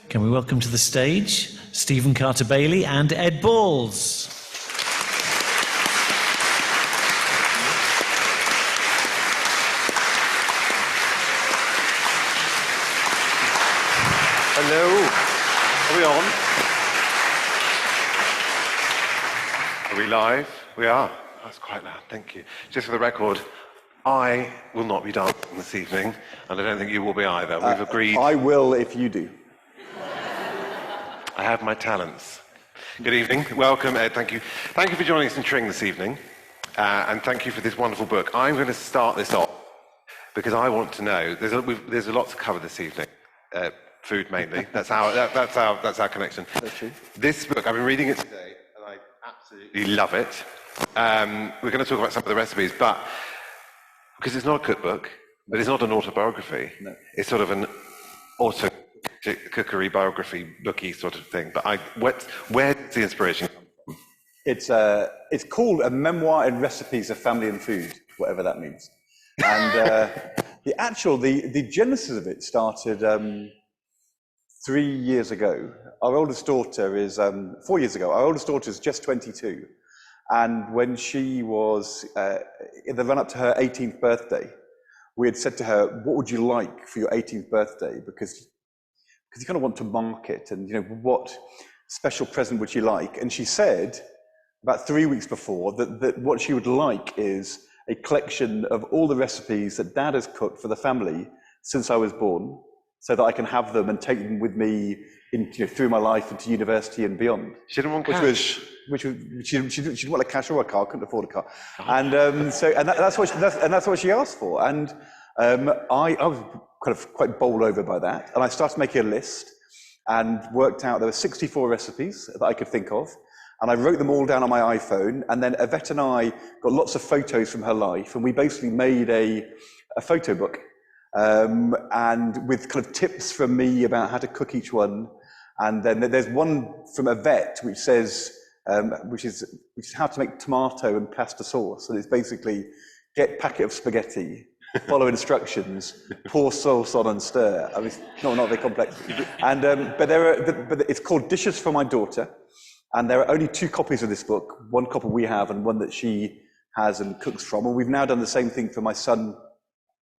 Can we welcome to the stage Stephen Carter-Bailey and Ed Balls? Hello. Are we on? Are we live? We are. That's quite loud. Thank you. Just for the record, I will not be dancing this evening, and I don't think you will be either. We've agreed. I will if you do. I have my talents. Good evening. Welcome, Ed. Thank you. Thank you for joining us in Tring this evening, and thank you for this wonderful book. I'm going to start this off because I want to know. There's a lot to cover this evening. Food mainly. That's our connection. That's true. This book, I've been reading it today, and I absolutely love it. We're going to talk about some of the recipes, but because it's not a cookbook, but it's not an autobiography. No. It's sort of an cookery biography booky sort of thing. But where's the inspiration come from? It's called A Memoir in Recipes of Family and Food, whatever that means. And the genesis of it started 3 years ago. Our oldest daughter is 4 years ago. Our oldest daughter is just 22, and when she was in the run-up to her 18th birthday, we had said to her, "What would you like for your 18th birthday?" Because you kind of want to mark it, and what special present would she like? And she said, about 3 weeks before, that what she would like is a collection of all the recipes that Dad has cooked for the family since I was born, so that I can have them and take them with me through my life into university and beyond. She didn't want cash. She didn't want a cash or a car. Couldn't afford a car, and that's what she asked for. And I was kind of quite bowled over by that, and I started making a list and worked out there were 64 recipes that I could think of, and I wrote them all down on my iPhone. And then Yvette and I got lots of photos from her life, and we basically made a photo book. And with kind of tips from me about how to cook each one. And then there's one from Yvette which says, which is how to make tomato and pasta sauce. And it's basically get packet of spaghetti, follow instructions, pour sauce on and stir. I mean, it's not very complex. And but it's called Dishes for My Daughter. And there are only 2 copies of this book, one copy we have and one that she has and cooks from. And we've now done the same thing for my son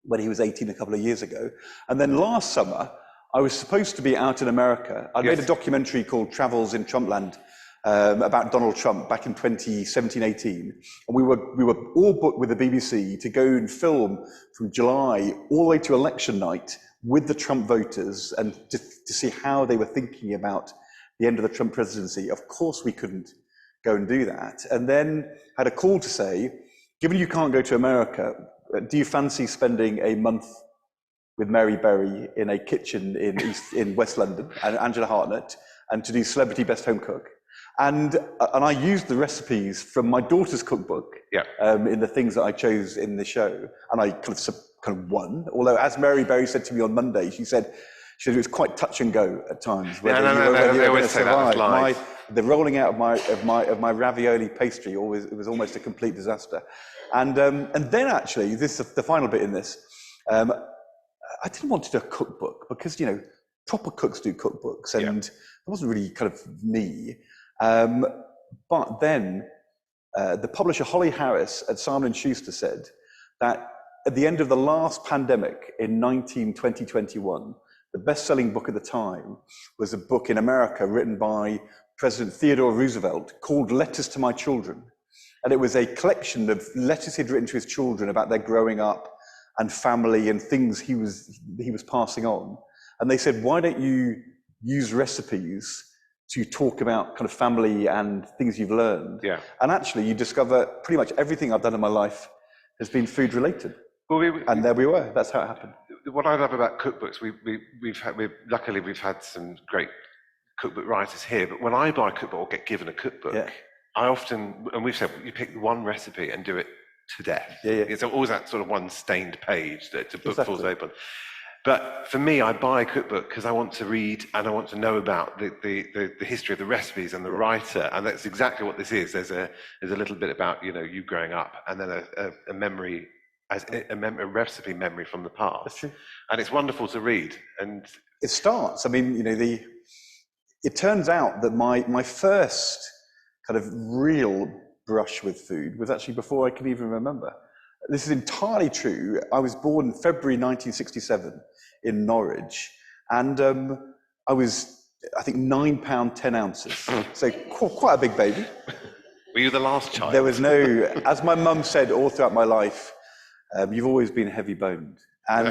when he was 18 a couple of years ago. And then last summer, I was supposed to be out in America. I made a documentary called Travels in Trumpland about Donald Trump back in 2017-18. And we were all booked with the BBC to go and film from July all the way to election night with the Trump voters and to see how they were thinking about the end of the Trump presidency. Of course, we couldn't go and do that. And then had a call to say, given you can't go to America, do you fancy spending a month with Mary Berry in a kitchen in West London and Angela Hartnett, and to do Celebrity Best Home Cook? And I used the recipes from my daughter's cookbook in the things that I chose in the show, and I kind of won. Although, as Mary Berry said to me on Monday, she said it was quite touch and go at times. No, they always say that live. The rolling out of my ravioli pastry it was almost a complete disaster. And then actually, this is the final bit in this. I didn't want to do a cookbook because proper cooks do cookbooks, and it wasn't really kind of me. But then the publisher Holly Harris at Simon & Schuster said that at the end of the last pandemic in 2021, the best-selling book at the time was a book in America written by President Theodore Roosevelt called Letters to My Children. And it was a collection of letters he'd written to his children about their growing up and family and things he was passing on. And they said, why don't you use recipes to talk about kind of family and things you've learned? Yeah. And actually, you discover pretty much everything I've done in my life has been food related. Well, and there we were. That's how it happened. What I love about cookbooks, luckily we've had some great cookbook writers here. But when I buy a cookbook or get given a cookbook, I often, and we've said, you pick one recipe and do it to death. It's always that sort of one stained page that the book falls open. But for me, I buy a cookbook because I want to read and I want to know about the history of the recipes and the writer, and that's exactly what this is. There's a little bit about you growing up, and then a memory as a recipe memory from the past. That's true. And it's wonderful to read. And it starts. I mean, it turns out that my first kind of real brush with food was actually before I can even remember. This is entirely true. I was born in February 1967 in Norwich, and I was, I think, £9 10 ounces, so quite a big baby. Were you the last child? There was no, as my mum said all throughout my life, you've always been heavy-boned. And,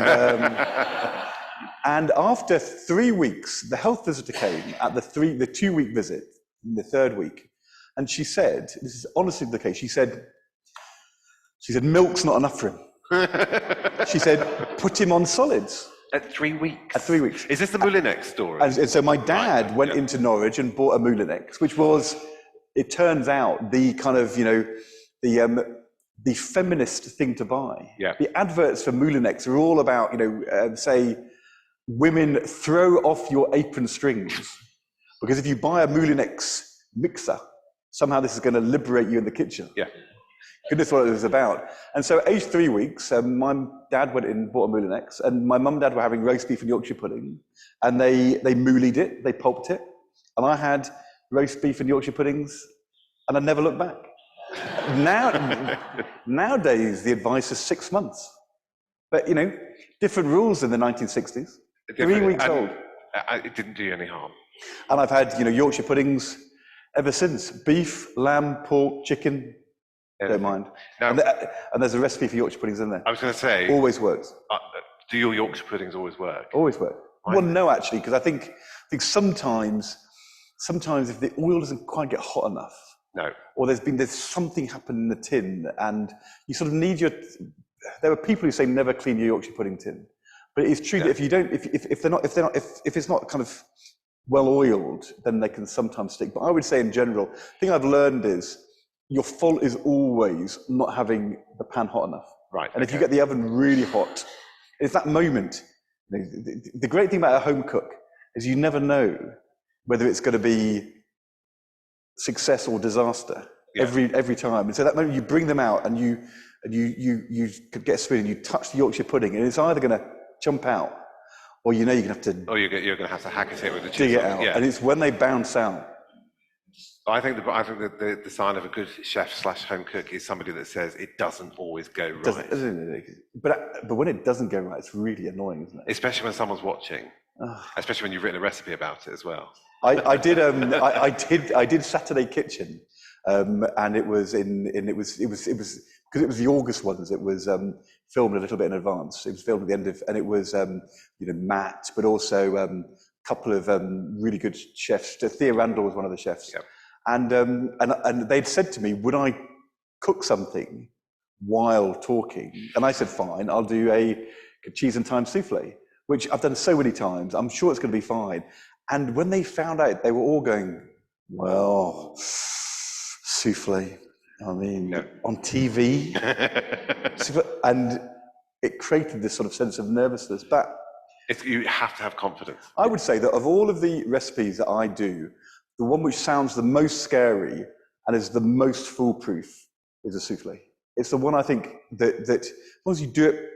and after 3 weeks, the health visitor came at the 2-week visit, in the 3rd week, and she said, this is honestly the case, she said, milk's not enough for him. She said, put him on solids. At 3 weeks? At 3 weeks. Is this the Moulinex story? And so my dad went into Norwich and bought a Moulinex, which was, it turns out, the kind of, the feminist thing to buy. Yeah. The adverts for Moulinex are all about, say, women throw off your apron strings, because if you buy a Moulinex mixer, somehow this is going to liberate you in the kitchen. Yeah. Goodness, what it was about. And so, aged 3 weeks, my dad went in and bought a Moulinex, and my mum and dad were having roast beef and Yorkshire pudding, and they moulied it, they pulped it, and I had roast beef and Yorkshire puddings, and I never looked back. Nowadays, the advice is 6 months. But, different rules in the 1960s. 3 weeks old. It didn't do you any harm. And I've had, Yorkshire puddings ever since. Beef, lamb, pork, chicken, don't mind. Now, and there's a recipe for Yorkshire puddings in there. I was going to say... Always works. Do your Yorkshire puddings always work? Always work. Well, no, actually, because I think sometimes if the oil doesn't quite get hot enough, no, or there's something happened in the tin, and you sort of need there are people who say never clean your Yorkshire pudding tin, but it's true that if you don't, if it's not kind of well oiled, then they can sometimes stick. But I would say in general, the thing I've learned is your fault is always not having the pan hot enough. Right. And if you get the oven really hot, it's that moment. The great thing about a home cook is you never know whether it's going to be success or disaster every time. And so that moment you bring them out and you get a spoon and you touch the Yorkshire pudding, and it's either going to jump out, or you're going to have to. Or you're going to have to hack at it with a dig chisel. it out, and it's when they bounce out. I think that the sign of a good chef / home cook is somebody that says it doesn't always go right. But when it doesn't go right, it's really annoying, isn't it? Especially when someone's watching. Especially when you've written a recipe about it as well. I did Saturday Kitchen, and it was because it was the August ones. It was filmed a little bit in advance. It was filmed at the end of, and it was Matt, but also a couple of really good chefs. Thea Randall was one of the chefs. Yep. And they'd said to me, would I cook something while talking? And I said, fine, I'll do a cheese and thyme souffle, which I've done so many times. I'm sure it's going to be fine. And when they found out, they were all going, well, souffle, I mean, on TV. And it created this sort of sense of nervousness. But you have to have confidence. I would say that of all of the recipes that I do, the one which sounds the most scary and is the most foolproof is a souffle. It's the one I think that as long as you do it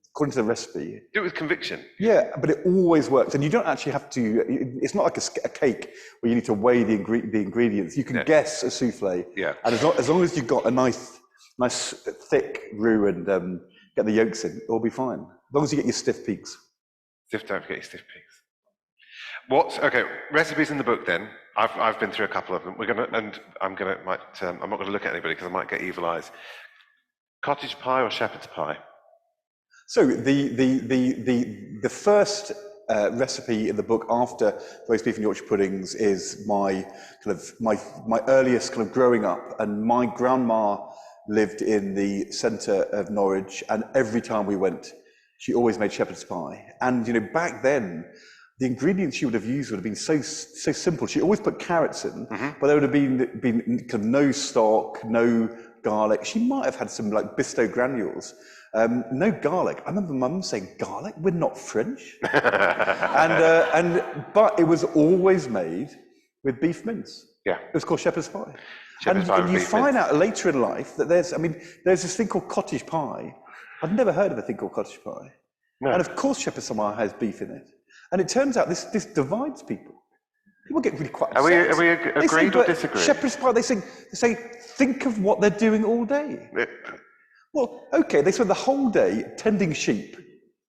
according to the recipe. Do it with conviction. Yeah, but it always works. And you don't actually have to, it's not like a cake where you need to weigh the ingredients. You can guess a souffle. Yeah. And as long as you've got a nice thick roux and get the yolks in, it'll be fine. As long as you get your stiff peaks. Don't forget your stiff peaks. Okay, recipes in the book then. I've been through a couple of them. I'm not going to look at anybody because I might get evil eyes. Cottage pie or shepherd's pie? So the first recipe in the book after roast beef and Yorkshire puddings is my earliest kind of growing up, and my grandma lived in the centre of Norwich, and every time we went, she always made shepherd's pie. And back then, the ingredients she would have used would have been so simple. She always put carrots in, but there would have been kind of no stock, no garlic. She might have had some like Bisto granules. No garlic. I remember Mum saying, "Garlic? We're not French." But it was always made with beef mince. Yeah. It was called shepherd's pie. Shepherd's pie with you beef find mince. out later in life that there's this thing called cottage pie. I've never heard of a thing called cottage pie. No. And of course shepherd's pie has beef in it. And it turns out this divides people. People get really quite upset. Are we agreed or disagree? Shepherd's pie, they say, think of what they're doing all day. Well, okay, they spend the whole day tending sheep.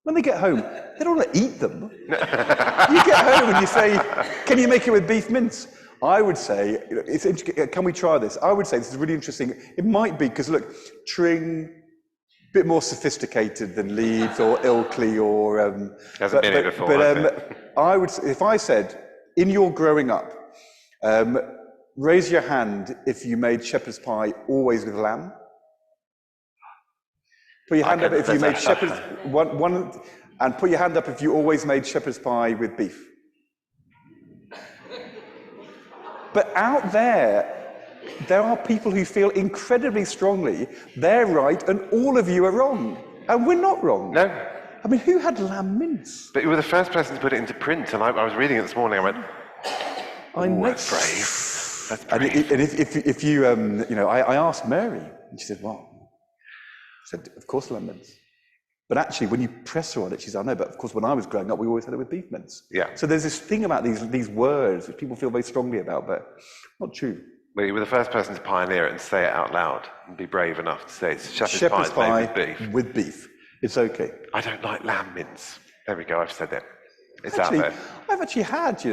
When they get home, they don't want to eat them. You get home and you say, can you make it with beef mince? I would say, can we try this? I would say this is really interesting. It might be, because look, Tring, a bit more sophisticated than Leeds or Ilkley or... Hasn't been here before, I would say, if I said, in your growing up, raise your hand if you made shepherd's pie always with lamb. Put your hand up if you made shepherd's and put your hand up if you always made shepherd's pie with beef. But out there are people who feel incredibly strongly they're right and all of you are wrong, and we're not wrong. No. I mean, who had lamb mince? But you were the first person to put it into print, and I was reading it this morning. I went, that's brave. That's brave. And if you, I asked Mary, and she said, what? I said, of course, lamb mince. But actually, when you press her on it, she said, I know, but of course, when I was growing up, we always had it with beef mince. Yeah. So there's this thing about these words which people feel very strongly about, but not true. Well, you were the first person to pioneer it and say it out loud and be brave enough to say it's shepherd's pie made with beef. It's okay. I don't like lamb mince. There we go, I've said it. It's actually, out there. I've actually had,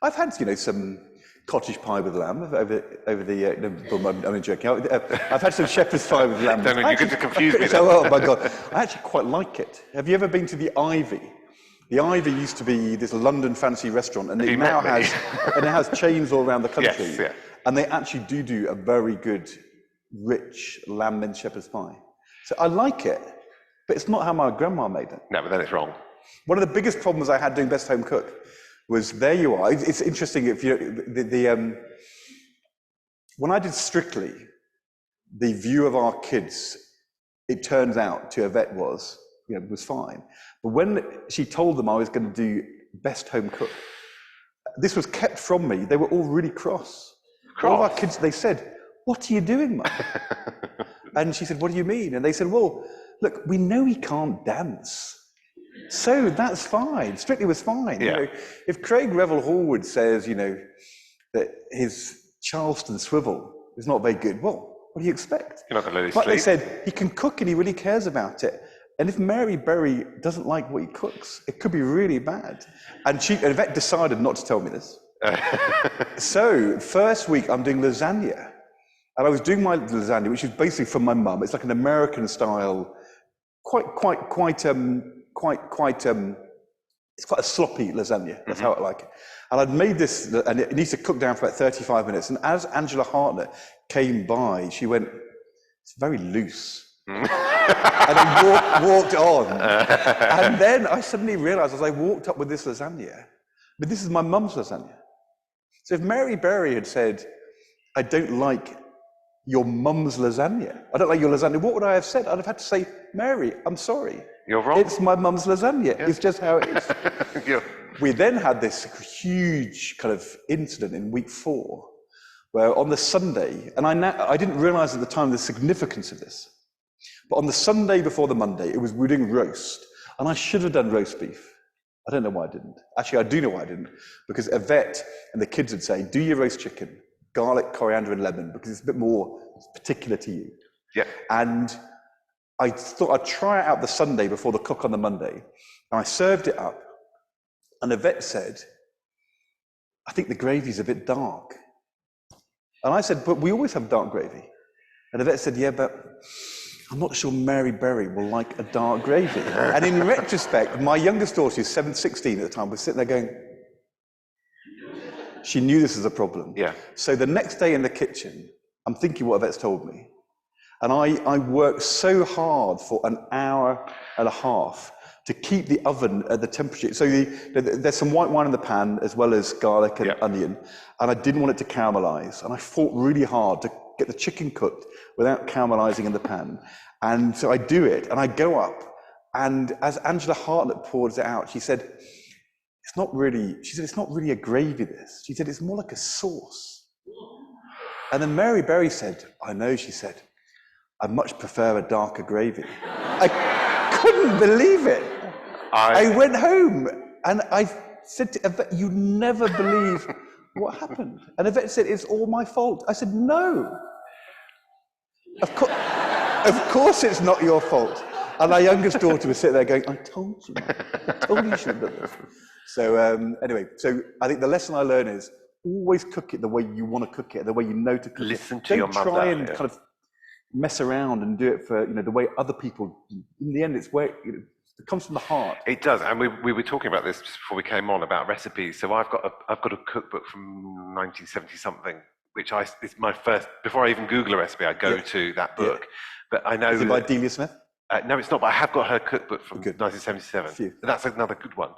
I've had, some cottage pie with lamb over the, I'm joking. I've had some shepherd's pie with lamb. Don't know, you're going to confuse me then. Oh my God. I actually quite like it. Have you ever been to the Ivy? The Ivy used to be this London fancy restaurant, and it now has chains all around the country. Yes, yeah. And they actually do a very good, rich lamb mince shepherd's pie. So I like it, but it's not how my grandma made it. No, but then it's wrong. One of the biggest problems I had doing Best Home Cook was, there you are. It's interesting if you when I did Strictly, the view of our kids, it turns out to Yvette was fine. But when she told them I was going to do Best Home Cook, this was kept from me. They were all really cross. All of our kids, they said, what are you doing, Mum? And she said, what do you mean? And they said, well, look, we know he can't dance. So that's fine. Strictly was fine. Yeah. If Craig Revel Horwood says, that his Charleston swivel is not very good, well, what do you expect? You're not going to lose But sleep. they said he can cook and he really cares about it. And if Mary Berry doesn't like what he cooks, it could be really bad. And Yvette decided not to tell me this. So first week I'm doing lasagna, and I was doing my lasagna, which is basically from my mum. It's like an American style, it's quite a sloppy lasagna. That's how I like it. And I'd made this, and it needs to cook down for about 35 minutes. And as Angela Hartnett came by, she went, it's very loose. And then walked on. And then I suddenly realized, as I walked up with this lasagna, but this is my mum's lasagna. So if Mary Berry had said, I don't like your mum's lasagna, I don't like your lasagna, what would I have said? I'd have had to say, Mary, I'm sorry. You're wrong. It's my mum's lasagna. Yeah. It's just how it is. Yeah. We then had this huge kind of incident in week 4, where on the Sunday, and I didn't realize at the time the significance of this, but on the Sunday before the Monday, we were doing roast, and I should have done roast beef. I don't know why I didn't. Actually, I do know why I didn't, because Yvette and the kids would say, do your roast chicken, garlic, coriander, and lemon, because it's a bit more particular to you. Yeah. And I thought I'd try it out the Sunday before the cook on the Monday, and I served it up, and Yvette said, I think the gravy's a bit dark. And I said, but we always have dark gravy. And Yvette said, yeah, but I'm not sure Mary Berry will like a dark gravy. And in retrospect, my youngest daughter, who's 16 at the time, was sitting there going, she knew this was a problem. Yeah. So the next day in the kitchen, I'm thinking what Yvette's told me. And I worked so hard for an hour and a half to keep the oven at the temperature. So there's some white wine in the pan, as well as garlic and onion. And I didn't want it to caramelize. And I fought really hard to get the chicken cooked without caramelizing in the pan. And so I do it, and I go up, and as Angela Hartnett pours it out, she said, it's not really a gravy, this. She said, it's more like a sauce. And then Mary Berry said, I know, she said, I much prefer a darker gravy. I couldn't believe it. I went home and I said to Yvette, you never believe what happened. And Yvette said, it's all my fault. I said, no. Of course it's not your fault. And our youngest daughter was sitting there going, I told you you should have done this. So anyway, so I think the lesson I learned is always cook it the way you want to cook it, the way you know to cook it. Listen to your mother. Don't try and kind of mess around and do it for, the way other people do. In the end, it's where it comes from the heart. It does, and we were talking about this just before we came on about recipes. So I've got a cookbook from 1970 something, which is my first. Before I even Google a recipe, I go to that book. But I know. Is it by Delia Smith? No, it's not. But I have got her cookbook from 1977. That's another good one.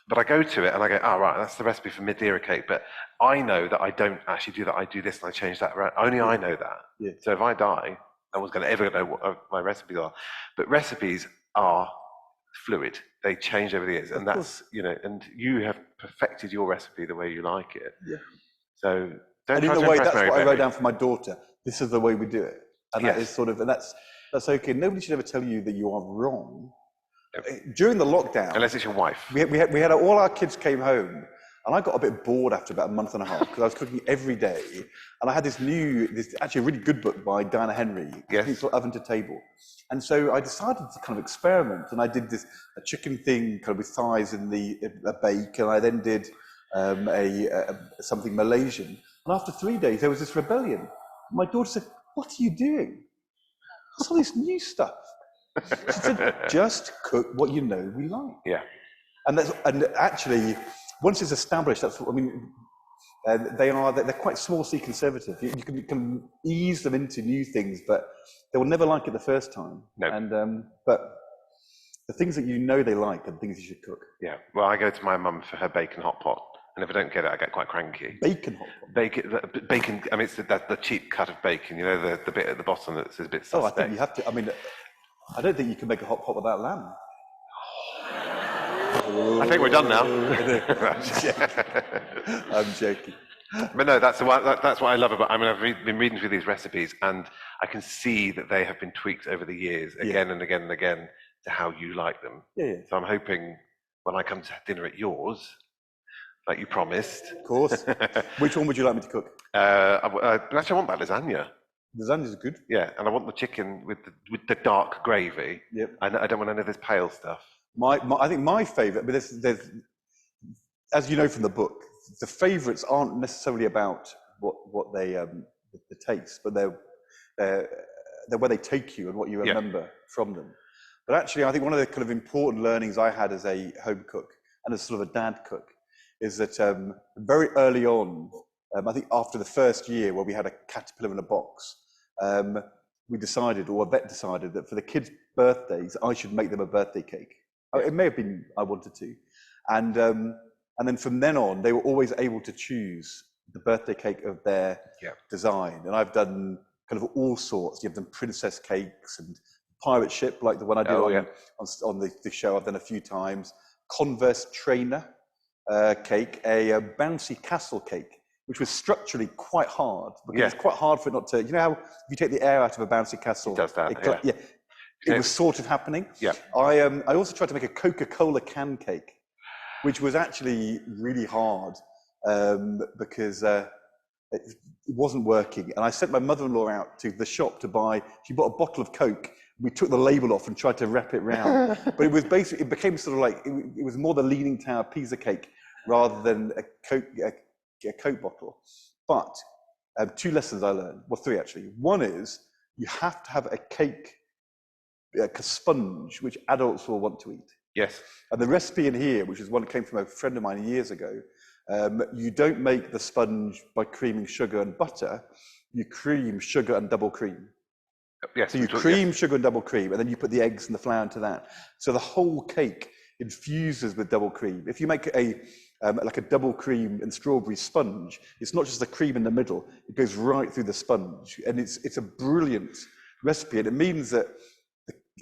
But I go to it and I go, right, that's the recipe for Madeira cake. But I know that I don't actually do that. I do this and I change that around. Only I know that. Yeah. So if I die, no one's going to ever know what my recipes are. But recipes are fluid. They change over the years, and that's and you have perfected your recipe the way you like it. Yeah. So don't try to impress Mary that's what Berry. I wrote down for my daughter. This is the way we do it, and that is sort of, and that's okay. Nobody should ever tell you that you are wrong. During the lockdown, unless it's your wife, we had all our kids came home, and I got a bit bored after about a month and a half because I was cooking every day, and I had this actually a really good book by Diana Henry, called Oven to Table, and so I decided to kind of experiment, and I did a chicken thing kind of with thighs in a bake, and I then did something Malaysian, and after 3 days there was this rebellion. My daughter said, "What are you doing? What's all this new stuff?" She said, just cook what you know we like. Yeah. And actually, once it's established, that's what I mean. They're quite small C conservative. You can ease them into new things, but they will never like it the first time. No. And but the things that you know they like are the things you should cook. Yeah. Well, I go to my mum for her bacon hot pot, and if I don't get it, I get quite cranky. Bacon hot pot. Bacon. I mean, it's the cheap cut of bacon. The bit at the bottom that's a bit suspect. Oh, I think you have to. I mean, I don't think you can make a hot pot without lamb. I think we're done now. I'm joking. But no, that's what I love about. I mean, I've been reading through these recipes, and I can see that they have been tweaked over the years, again and again and again, to how you like them. Yeah. So I'm hoping when I come to dinner at yours, like you promised. Of course. Which one would you like me to cook? Actually, I want that lasagna. Lasagna's good. Yeah, and I want the chicken with the dark gravy. Yep. I don't want any of this pale stuff. I think my favourite, but there's, as you know from the book, the favourites aren't necessarily about what they the taste, but they're where they take you and what you remember from them. But actually, I think one of the kind of important learnings I had as a home cook and as sort of a dad cook is that very early on, I think after the first year where we had a caterpillar in a box, we decided, or Yvette decided, that for the kids' birthdays, I should make them a birthday cake. It may have been I wanted to. And then from then on, they were always able to choose the birthday cake of their design. And I've done kind of all sorts. You've done princess cakes and pirate ship, like the one I did on the show. I've done a few times. Converse trainer cake, a bouncy castle cake, which was structurally quite hard, because it's quite hard for it not to, how if you take the air out of a bouncy castle, it does that, it was sort of happening. Yeah. I also tried to make a Coca-Cola can cake, which was actually really hard because it wasn't working. And I sent my mother-in-law out to the shop to buy, she bought a bottle of Coke. We took the label off and tried to wrap it round. But it was basically, it became sort of like, it was more the Leaning Tower pizza cake rather than a Coke bottle. But two lessons I learned, well, three actually. One is you have to have a cake, like a sponge, which adults will want to eat. Yes. And the recipe in here, which is one that came from a friend of mine years ago, you don't make the sponge by creaming sugar and butter, you cream sugar and double cream. Yes, so you cream sugar and double cream, and then you put the eggs and the flour into that. So the whole cake infuses with double cream. If you make like a double cream and strawberry sponge, it's not just the cream in the middle, it goes right through the sponge. And it's a brilliant recipe, and it means that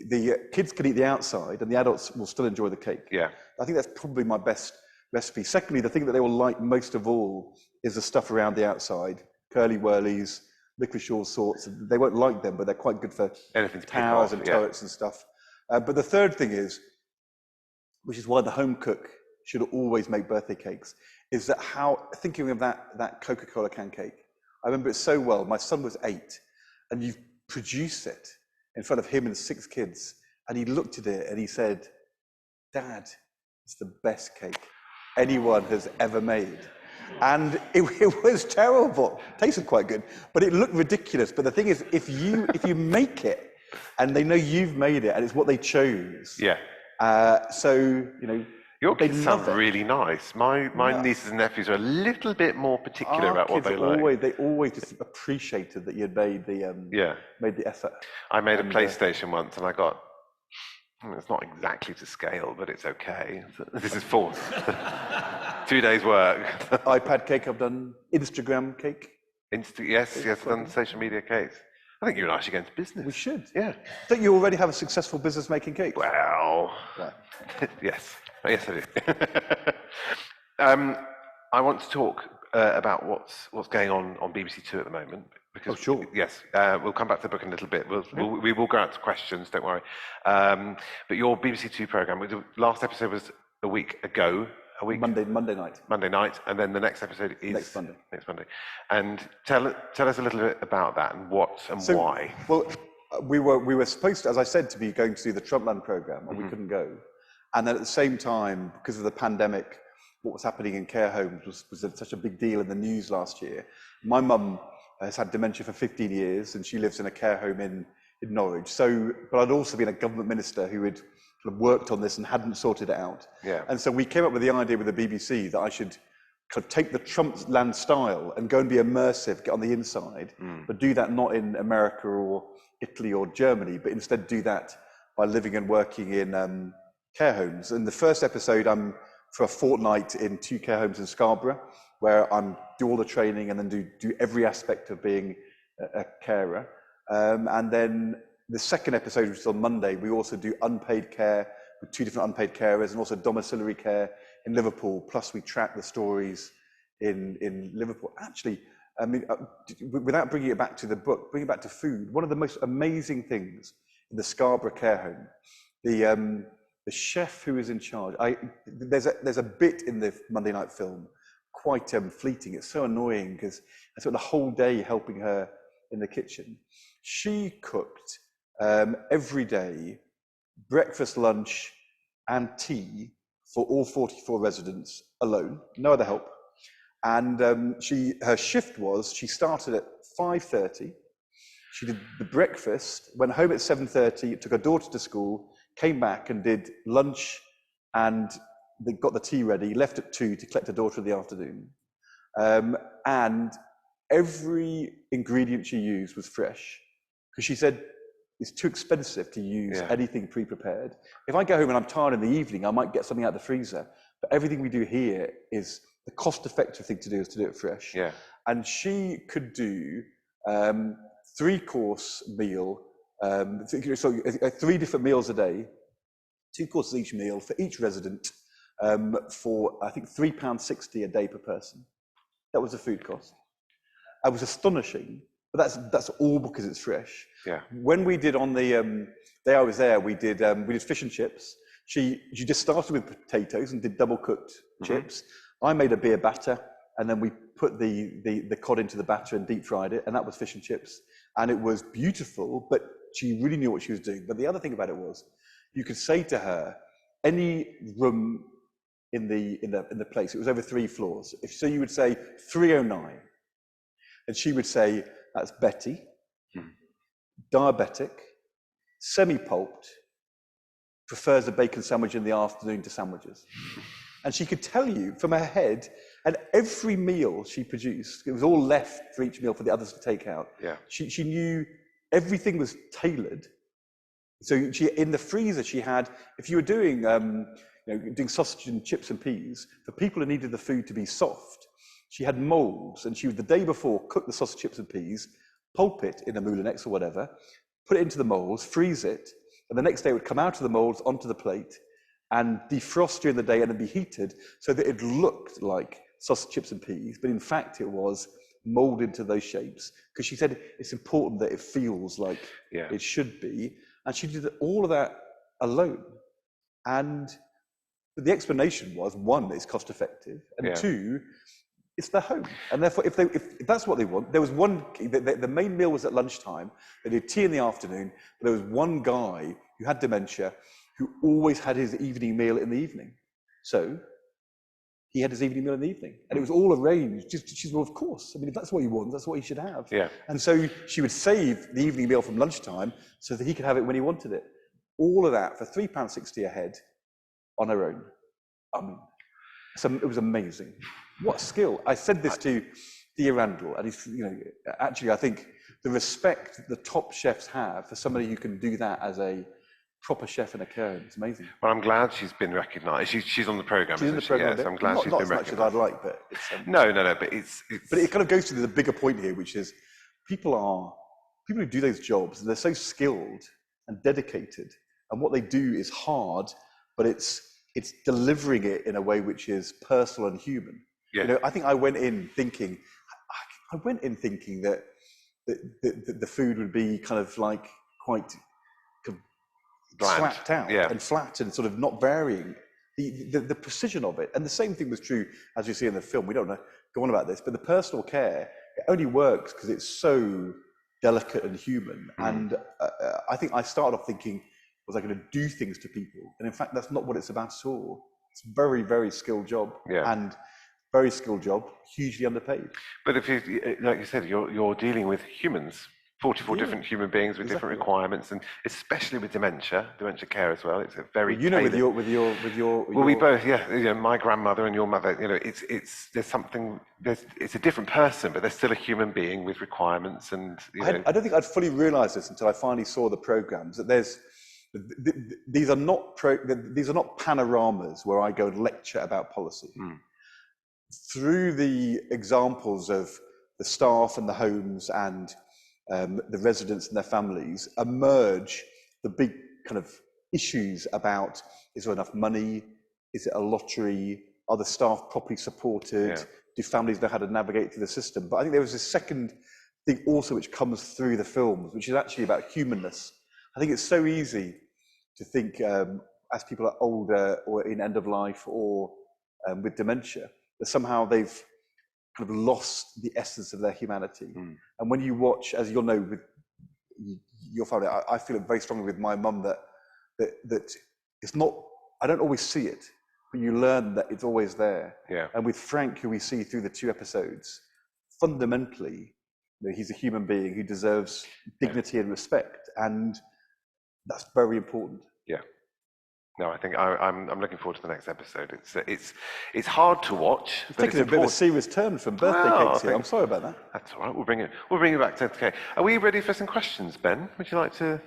the kids can eat the outside and the adults will still enjoy the cake. Yeah. I think that's probably my best recipe. Secondly, the thing that they will like most of all is the stuff around the outside, curly whirlies, licorice all sorts. They won't like them, but they're quite good for Anything to pick towers off, and yeah. turrets and stuff. But the third thing is, which is why the home cook should always make birthday cakes, is that thinking of that Coca-Cola Can Cake. I remember it so well. My son was 8, and you produced it in front of him and 6 kids, and he looked at it and he said, "Dad, it's the best cake anyone has ever made." And it was terrible. It tasted quite good, but it looked ridiculous. But the thing is, if you make it, and they know you've made it, and it's what they chose. Yeah. So, you know, Your they kids love sound it. really nice. My nieces and nephews are a little bit more particular Our about what kids they like. They always just appreciated that you'd made the effort. I made a PlayStation once, and I got. It's not exactly to scale, but it's okay. This is 4. 2 days' work. iPad cake, I've done. Instagram cake. Yes, I've done social media cakes. I think you and I should go into business. We should. Yeah. Don't you already have a successful business making cakes? Well, Right. yes. Yes, I do. I want to talk about what's going on BBC Two at the moment. Because, sure. Yes, we'll come back to the book in a little bit. We will go out to questions, don't worry. But your BBC Two programme, the last episode was a week ago. Monday night. Monday night, and then the next episode is Next Monday. Next Monday. And tell us a little bit about that and what and why. Well, we were supposed to, as I said, to be going to do the Trumpland programme, and we couldn't go. And then at the same time, because of the pandemic, what was happening in care homes was such a big deal in the news last year. My mum has had dementia for 15 years, and she lives in a care home in Norwich. So, but I'd also been a government minister who had sort of worked on this and hadn't sorted it out. Yeah. And so we came up with the idea with the BBC that I should kind of take the Trumpland style and go and be immersive, get on the inside, but do that not in America or Italy or Germany, but instead do that by living and working in care homes. And the first episode, I'm for a fortnight in 2 care homes in Scarborough, where I'm do all the training and then do every aspect of being a carer. And then the second episode, which is on Monday, we also do unpaid care with 2 different unpaid carers, and also domiciliary care in Liverpool. Plus, we track the stories in Liverpool. Actually, I mean, without bringing it back to the book, bring it back to food. One of the most amazing things in the Scarborough care home, the chef who is in charge. There's a bit in the Monday night film, quite fleeting. It's so annoying because I spent the whole day helping her in the kitchen. She cooked every day, breakfast, lunch, and tea for all 44 residents alone, no other help. And her shift was, she started at 5:30. She did the breakfast, went home at 7:30, took her daughter to school, came back and did lunch, and they got the tea ready, left at 2 to collect her daughter in the afternoon. And every ingredient she used was fresh, because she said it's too expensive to use anything pre-prepared. If I go home and I'm tired in the evening, I might get something out of the freezer. But everything we do here is the cost-effective thing to do is to do it fresh. Yeah. And she could do 3-course meal, 3 different meals a day, 2 courses each meal for each resident, for I think £3.60 a day per person. That was the food cost. It was astonishing, but that's all because it's fresh. Yeah. When we did on the day I was there, we did fish and chips. She just started with potatoes and did double cooked chips. I made a beer batter, and then we put the cod into the batter and deep fried it, and that was fish and chips. And it was beautiful, but she really knew what she was doing. But the other thing about it was, you could say to her, any room in the place, it was over 3 floors. So you would say 309, and she would say, that's Betty, diabetic, semi-pulped, prefers a bacon sandwich in the afternoon to sandwiches. And she could tell you from her head, and every meal she produced, it was all left for each meal for the others to take out. Yeah. She knew everything was tailored. So in the freezer she had, if you were doing doing sausage and chips and peas, for people who needed the food to be soft, she had molds, and she would the day before cook the sausage, chips and peas, pulp it in a Moulinex or whatever, put it into the molds, freeze it, and the next day it would come out of the molds onto the plate and defrost during the day and then be heated so that it looked like sausage, chips and peas, but in fact it was mold into those shapes, because she said it's important that it feels like it should be. And she did all of that alone. And the explanation was, one, it's cost effective, and two, it's their home. And therefore, if that's what they want, there was one, the main meal was at lunchtime, they did tea in the afternoon, but there was one guy who had dementia who always had his evening meal in the evening. So he had his evening meal in the evening, and it was all arranged. She said, well, of course. I mean, if that's what you want, that's what you should have. Yeah. And so she would save the evening meal from lunchtime so that he could have it when he wanted it. All of that for £3.60 a head on her own. So it was amazing. What skill. I said this to Thea Randall, and he's, actually, I think the respect that the top chefs have for somebody who can do that as a proper chef in a cairn is amazing. Well, I'm glad she's been recognised. She's on the programme. She's in the programme. Yes, I'm glad she's been recognised. Not as much as I'd like, but it's... No, but it's... But it kind of goes to the bigger point here, which is people who do those jobs, they're so skilled and dedicated, and what they do is hard, but it's delivering it in a way which is personal and human. Yeah. I think I went in thinking that the food would be kind of like quite slapped out and flat and sort of not varying. The precision of it, and the same thing was true as you see in the film. We don't want to go on about this, but the personal care, it only works because it's so delicate and human. And I think I started off thinking, was I going to do things to people? And in fact, that's not what it's about at all. It's a very, very skilled job, and very skilled job, hugely underpaid. But if you, like you said, you're dealing with humans, 44 different human beings with different requirements, and especially with dementia care as well. It's a very with your well, we both, my grandmother and your mother. It's a different person, but they're still a human being with requirements, and I don't think I'd fully realised this until I finally saw the programmes, that these are not panoramas where I go and lecture about policy. Through the examples of the staff and the homes and the residents and their families emerge the big kind of issues about, is there enough money? Is it a lottery? Are the staff properly supported? Do families know how to navigate through the system? But I think there was a second thing also which comes through the films, which is actually about humanness. I think it's so easy to think as people are older or in end of life or with dementia, that somehow they've kind of lost the essence of their humanity. And when you watch, as you'll know with your family, I feel it very strongly with my mum that it's not, I don't always see it, but you learn that it's always there. And with Frank, who we see through the 2 episodes, fundamentally, he's a human being who deserves dignity and respect, and that's very important. No, I think I'm looking forward to the next episode. It's hard to watch. It's taken a bit of a serious turn from birthday cakes here. I'm sorry about that. That's all right. We'll bring it back to okay. Are we ready for some questions, Ben? Would you like to?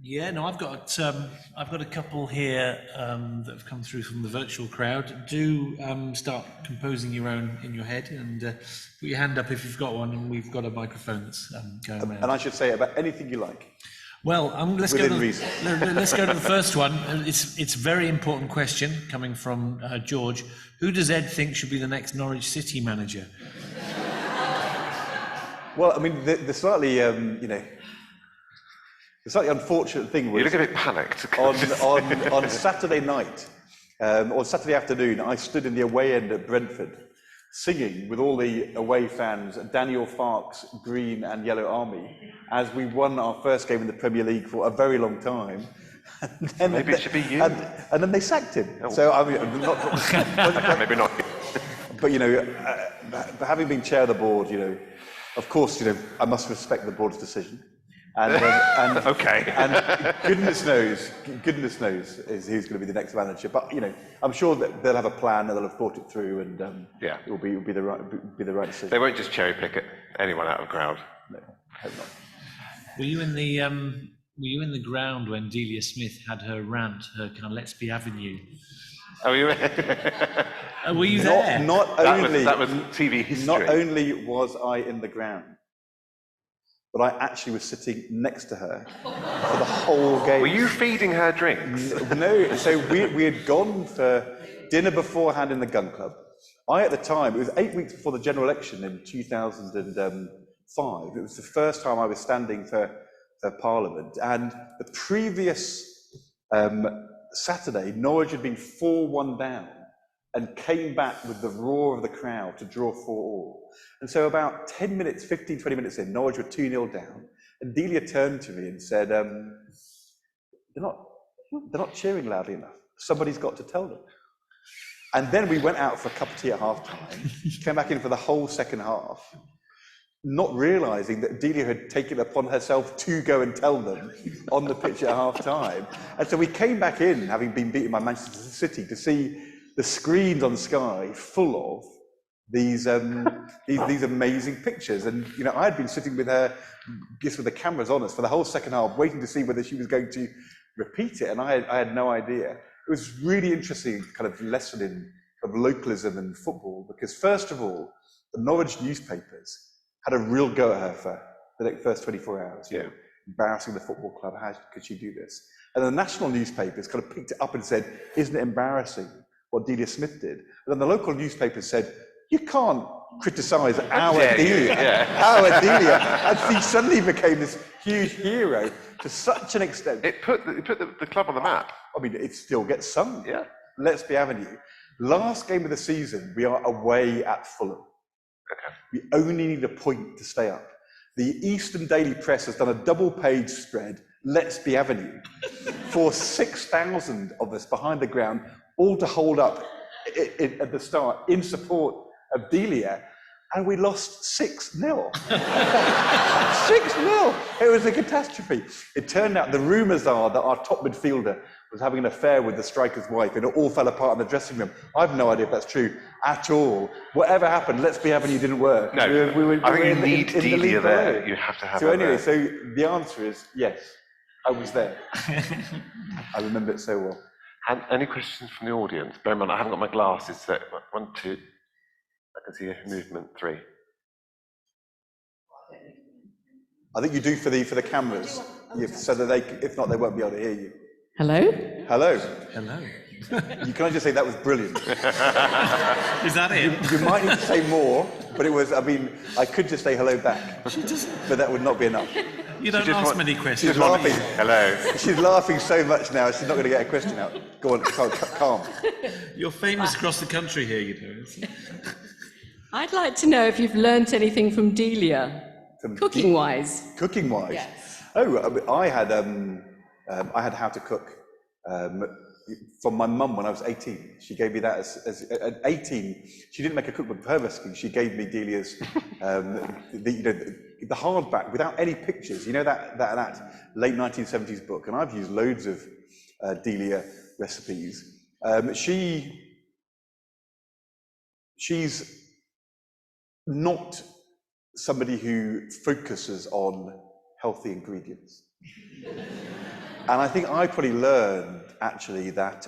Yeah, no, I've got a couple here that have come through from the virtual crowd. Do start composing your own in your head, and put your hand up if you've got one, and we've got a microphone that's going around. And I should say about anything you like. Well, let's go to the first one. It's a very important question coming from George. Who does Ed think should be the next Norwich City manager? Well, I mean, the slightly, the slightly unfortunate thing was... You look a bit panicked. on Saturday night, or Saturday afternoon, I stood in the away end at Brentford, singing with all the away fans Daniel Farke's Green and Yellow Army as we won our first game in the Premier League for a very long time. And then maybe it should be you. And then they sacked him. Oh. So I mean, not maybe not. But having been chair of the board, of course, I must respect the board's decision. And okay. And goodness knows is who's going to be the next manager. But I'm sure that they'll have a plan and they'll have thought it through, and it will be the right decision. They won't just cherry pick anyone out of the crowd. No, I hope not. Were you in the ground when Delia Smith had her rant, her kind of Let's Be Avenue? Oh, you were you there? That was TV history. Not only was I in the ground, but I actually was sitting next to her for the whole game. Were you feeding her drinks? No. So we had gone for dinner beforehand in the gun club. at the time, it was 8 weeks before the general election in 2005. It was the first time I was standing for Parliament. And the previous Saturday, Norwich had been 4-1 down and came back with the roar of the crowd to draw 4-4. And so about 10 minutes, 15, 20 minutes in, Norwich were 2-0 down. And Delia turned to me and said, they're not cheering loudly enough. Somebody's got to tell them. And then we went out for a cup of tea at half-time, came back in for the whole second half, not realising that Delia had taken it upon herself to go and tell them on the pitch at half-time. And so we came back in, having been beaten by Manchester City, to see the screens on Sky full of these amazing pictures. And, you know, I had been sitting with her, just with the cameras on us, for the whole second half, waiting to see whether she was going to repeat it, and I had no idea. It was really interesting kind of lesson in of localism and football, because first of all, the Norwich newspapers had a real go at her for the first 24 hours. Yeah. Embarrassing the football club, how could she do this? And the national newspapers kind of picked it up and said, isn't it embarrassing what Delia Smith did? And then the local newspapers said, you can't criticise our Delia, our Delia. And she suddenly became this huge hero to such an extent. It put the club on the map. I mean, it still gets sung. Yeah. Let's Be Avenue. Last game of the season, we are away at Fulham. Okay. We only need a point to stay up. The Eastern Daily Press has done a double-page spread, Let's Be Avenue, for 6,000 of us behind the ground, all to hold up at the start in support of Delia, and we lost 6-0. 6-0. It was a catastrophe. It turned out, the rumours are that our top midfielder was having an affair with the striker's wife, and it all fell apart in the dressing room. I've no idea if that's true at all. Whatever happened, Let's Be Avenue didn't work. No, I think you need Delia there. You have to have her So anyway, there. so the answer is yes, I was there. I remember it so well. And any questions from the audience? Bear in mind, I haven't got my glasses, so 1, 2, I can see a movement, 3. I think you do for the cameras, so that if not, they won't be able to hear you. Hello? Hello. Hello. You can I just say that was brilliant. Is that it? You might need to say more, but it was, I mean, I could just say hello back, She doesn't. but that would not be enough. You don't just ask want- many questions. She's laughing. Hello. She's laughing so much now, she's not going to get a question out. Go on, calm. You're famous across the country here, you know. I'd like to know if you've learnt anything from Delia, cooking-wise. Cooking-wise? Yes. Oh, I had How to Cook from my mum when I was 18. She gave me that as at 18. She didn't make a cookbook of her recipes. She gave me Delia's, the hardback without any pictures. You know that late 1970s book, and I've used loads of Delia recipes. She's not somebody who focuses on healthy ingredients. And I think I probably learned, actually, that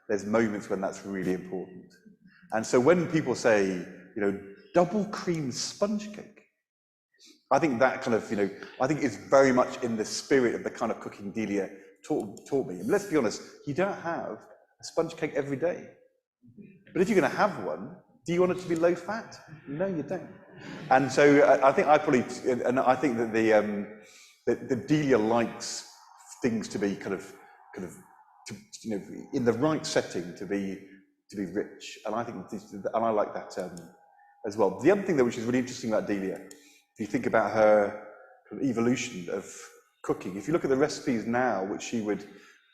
there's moments when that's really important. And so when people say, double cream sponge cake, I think that kind of, I think it's very much in the spirit of the kind of cooking Delia taught me. And let's be honest, you don't have a sponge cake every day. But if you're going to have one, do you want it to be low fat? No, you don't. And so I think I think that the Delia likes things to be kind of in the right setting to be rich, and I think I like that as well. The other thing which is really interesting about Delia, if you think about her kind of evolution of cooking, if you look at the recipes now which she would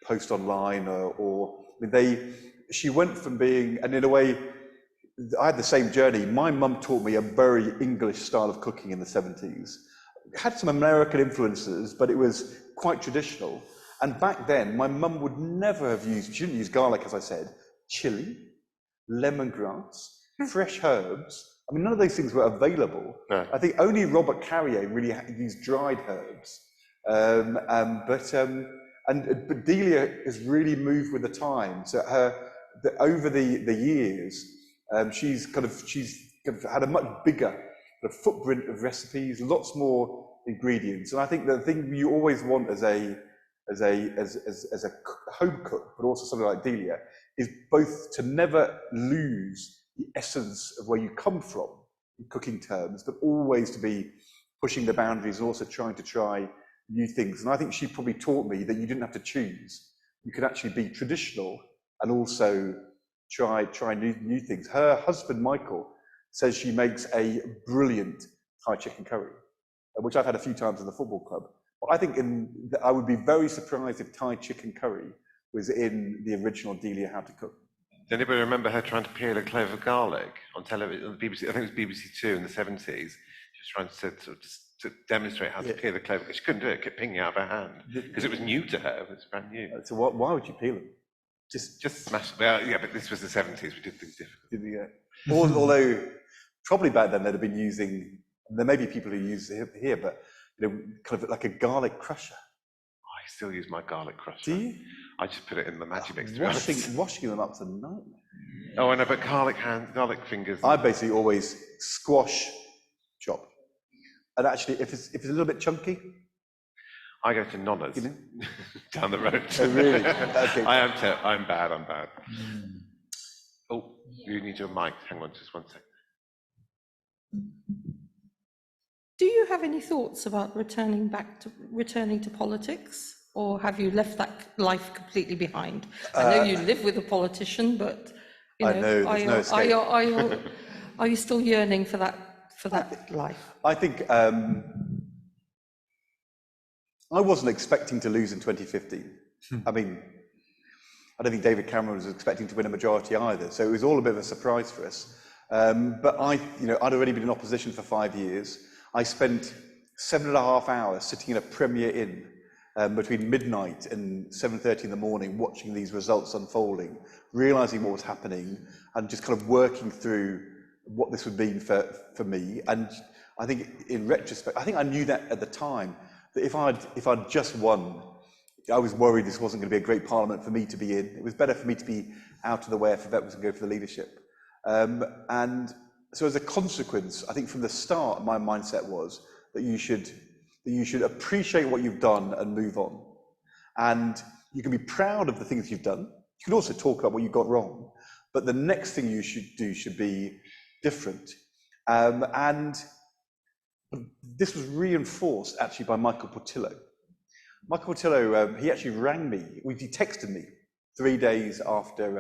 post online, she went from being, and in a way, I had the same journey. My mum taught me a very English style of cooking in the 70s. It had some American influences, but it was quite traditional. And back then, my mum would never have used, she didn't use garlic, as I said, chili, lemongrass, fresh herbs. I mean, none of those things were available. No. I think only Robert Carrier really used dried herbs. But Delia has really moved with the times. So over the years, she's kind of had a much bigger footprint of recipes, lots more ingredients. And I think the thing you always want as a home cook, but also something like Delia, is both to never lose the essence of where you come from in cooking terms, but always to be pushing the boundaries and also trying to try new things. And I think she probably taught me that you didn't have to choose. You could actually be traditional and also try new things. Her husband, Michael, says she makes a brilliant Thai chicken curry, which I've had a few times in the football club. But I think I would be very surprised if Thai chicken curry was in the original Delia How to Cook. Does anybody remember her trying to peel a clove of garlic on television, on the BBC? I think it was BBC Two in the 70s. She was trying to sort of to demonstrate how to peel a clove. She couldn't do it; it kept pinging out of her hand because it was new to her. It was brand new. So why would you peel them? Just smash. Well, yeah, but this was the 70s. We did things differently. Although probably back then they'd have been using. There may be people who use it here, but kind of like a garlic crusher. I still use my garlic crusher. Do you? I just put it in the magic mix. Washing them up's a nightmare. Oh, I know, but garlic fingers. I basically always squash chop, and actually, if it's a little bit chunky, I go to Nonna's down the road. Oh, really? Okay. I'm bad. Oh, you need your mic. Hang on, just one second. Do you have any thoughts about returning to politics, or have you left that life completely behind? I know you live with a politician, but are you still yearning for that life? I think I wasn't expecting to lose in 2015. I mean, I don't think David Cameron was expecting to win a majority either, so it was all a bit of a surprise for us. But I'd already been in opposition for 5 years. I spent 7.5 hours sitting in a Premier Inn between midnight and 7:30 in the morning, watching these results unfolding, realising what was happening, and just kind of working through what this would mean for me. And I think, in retrospect, I think I knew that at the time, that if I'd just won, I was worried this wasn't going to be a great parliament for me to be in. It was better for me to be out of the way if Yvette was going to go for the leadership. And so as a consequence, I think from the start, my mindset was that you should appreciate what you've done and move on. And you can be proud of the things you've done. You can also talk about what you got wrong, but the next thing you should do should be different. And this was reinforced actually by Michael Portillo. Michael Portillo, he actually rang me, he texted me 3 days after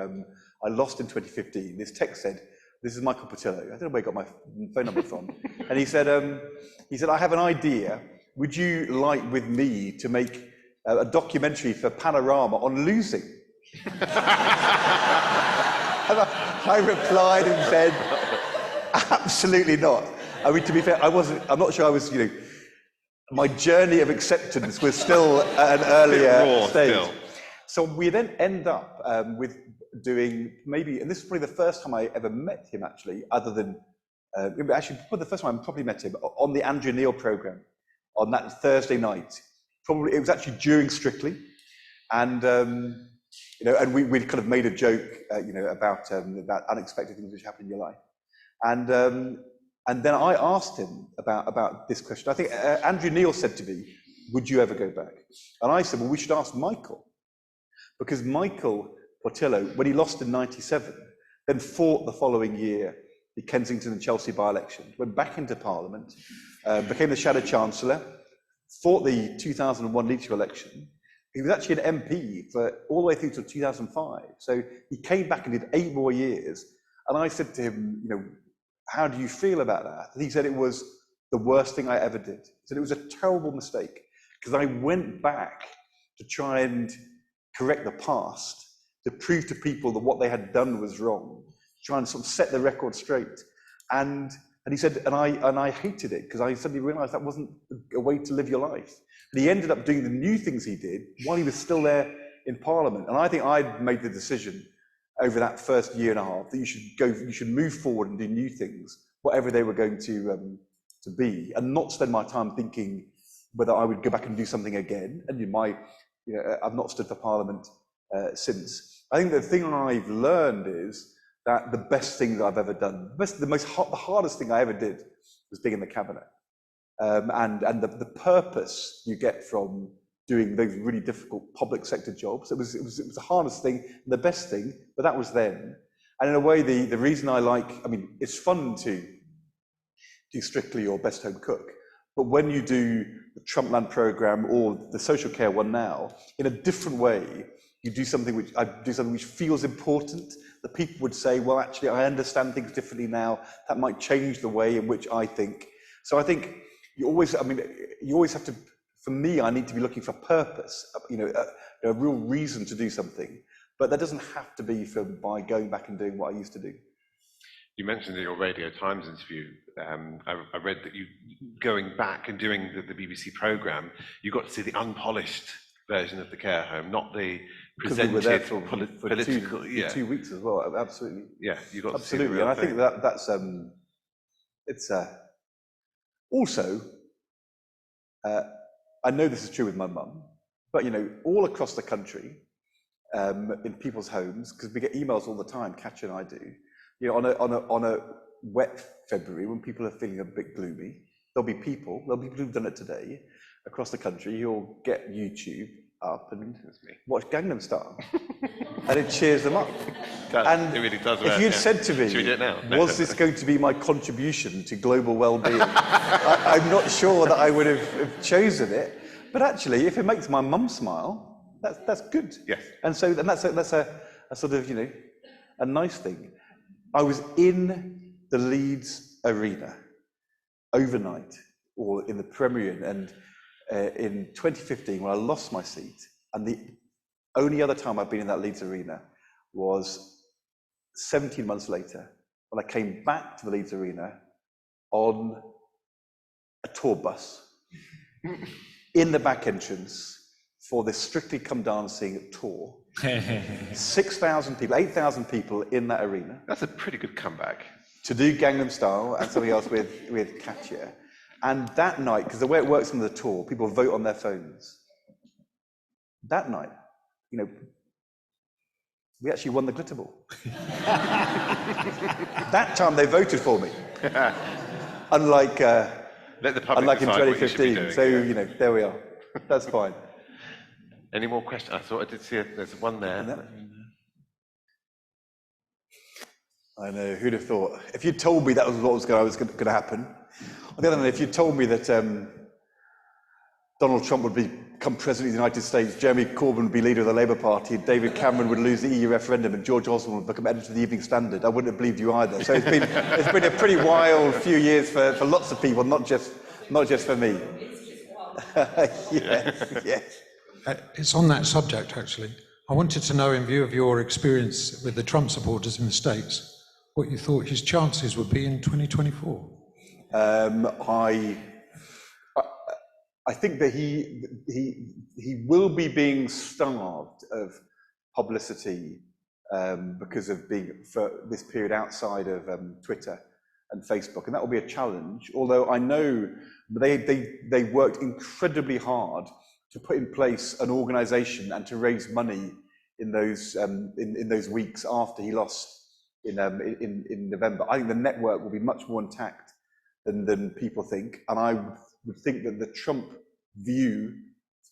I lost in 2015. This text said, "This is Michael Portillo." I don't know where he got my phone number from. And he said, "I have an idea. Would you like with me to make a documentary for Panorama on losing?" And I replied and said, "Absolutely not." I mean, to be fair, I'm not sure I was, my journey of acceptance was still at an earlier stage. Still. So we then end up with doing maybe, and this is probably the first time I ever met him actually, other than, actually probably the first time I probably met him on the Andrew Neil programme on that Thursday night. Probably, it was actually during Strictly. And, and we'd kind of made a joke, about unexpected things which happen in your life. And then I asked him about this question. I think Andrew Neil said to me, "Would you ever go back?" And I said, "Well, we should ask Michael." Because Michael Portillo, when he lost in 97, then fought the following year the Kensington and Chelsea by-election, went back into Parliament, became the Shadow Chancellor, fought the 2001 leadership election. He was actually an MP for all the way through to 2005. So he came back and did 8 more years. And I said to him, "How do you feel about that?" And he said it was the worst thing I ever did. He said it was a terrible mistake because I went back to try and correct the past, to prove to people that what they had done was wrong, try and sort of set the record straight. And he said, and I hated it because I suddenly realised that wasn't a way to live your life. But he ended up doing the new things he did while he was still there in Parliament. And I think I'd made the decision over that first year and a half that you should move forward and do new things, whatever they were going to be, and not spend my time thinking whether I would go back and do something again. And I've not stood for Parliament since. I think the thing I've learned is that the best thing that I've ever done, the hardest thing I ever did was being in the cabinet. And the purpose you get from doing those really difficult public sector jobs, it was the hardest thing, the best thing, but that was then. And in a way, the reason I mean, it's fun to do Strictly or Best Home Cook, but when you do the Trumpland programme or the social care one now, in a different way, you do something which feels important, that people would say, well, actually, I understand things differently now. That might change the way in which I think. So I think you always have to, for me, I need to be looking for purpose, a real reason to do something. But that doesn't have to be by going back and doing what I used to do. You mentioned in your Radio Times interview, I read that you, going back and doing the BBC programme, you got to see the unpolished version of the care home, not the presented. We were there for political, 2 weeks as well. Absolutely. Yeah, you got absolutely. To see the real and I thing. think that's it's also. I know this is true with my mum, but all across the country, in people's homes, because we get emails all the time. Katja and I do. On a wet February, when people are feeling a bit gloomy, there'll be people who've done it today across the country who'll get YouTube up and watch Gangnam Style, and it cheers them up. And it really does. If you'd said to me, should we do it now? Was this going to be my contribution to global well-being? I'm not sure that I would have chosen it. But actually, if it makes my mum smile, that's good. Yes. And so that's a sort of a nice thing. I was in the Leeds Arena overnight, or in the Premier Inn, and in 2015 when I lost my seat, and the only other time I've been in that Leeds Arena was 17 months later when I came back to the Leeds Arena on a tour bus in the back entrance for the Strictly Come Dancing tour. 6,000 people, 8,000 people in that arena. That's a pretty good comeback. To do Gangnam Style and something else with Katja. And that night, because the way it works on the tour, people vote on their phones. That night, we actually won the glitter ball. That time they voted for me. Unlike Let the public in decide what you should be 2015. doing, So, yeah. there we are. That's fine. Any more questions? I thought I did see there's one there. I know, who'd have thought? If you'd told me that was what was going to happen. On the other hand, if you'd told me that Donald Trump would become president of the United States, Jeremy Corbyn would be leader of the Labour Party, David Cameron would lose the EU referendum, and George Osborne would become editor of the Evening Standard, I wouldn't have believed you either. So it's been a pretty wild few years for lots of people, not just for me. Yes. It's on that subject, actually. I wanted to know, in view of your experience with the Trump supporters in the States, what you thought his chances would be in 2024. I think that he will be being starved of publicity because of being for this period outside of Twitter and Facebook, and that will be a challenge. Although I know they worked incredibly hard to put in place an organisation and to raise money in those weeks after he lost in November. I think the network will be much more intact than people think, and I would think that the Trump view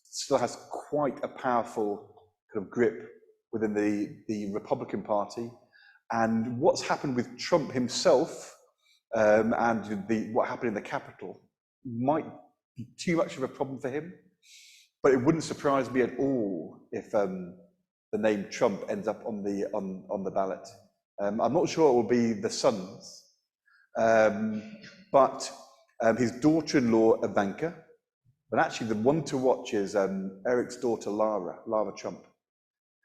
still has quite a powerful kind of grip within the Republican Party. And what's happened with Trump himself and what happened in the Capitol might be too much of a problem for him. But it wouldn't surprise me at all if the name Trump ends up on the ballot. I'm not sure it will be the sons, but his daughter-in-law Ivanka. But actually, the one to watch is Eric's daughter Lara Trump,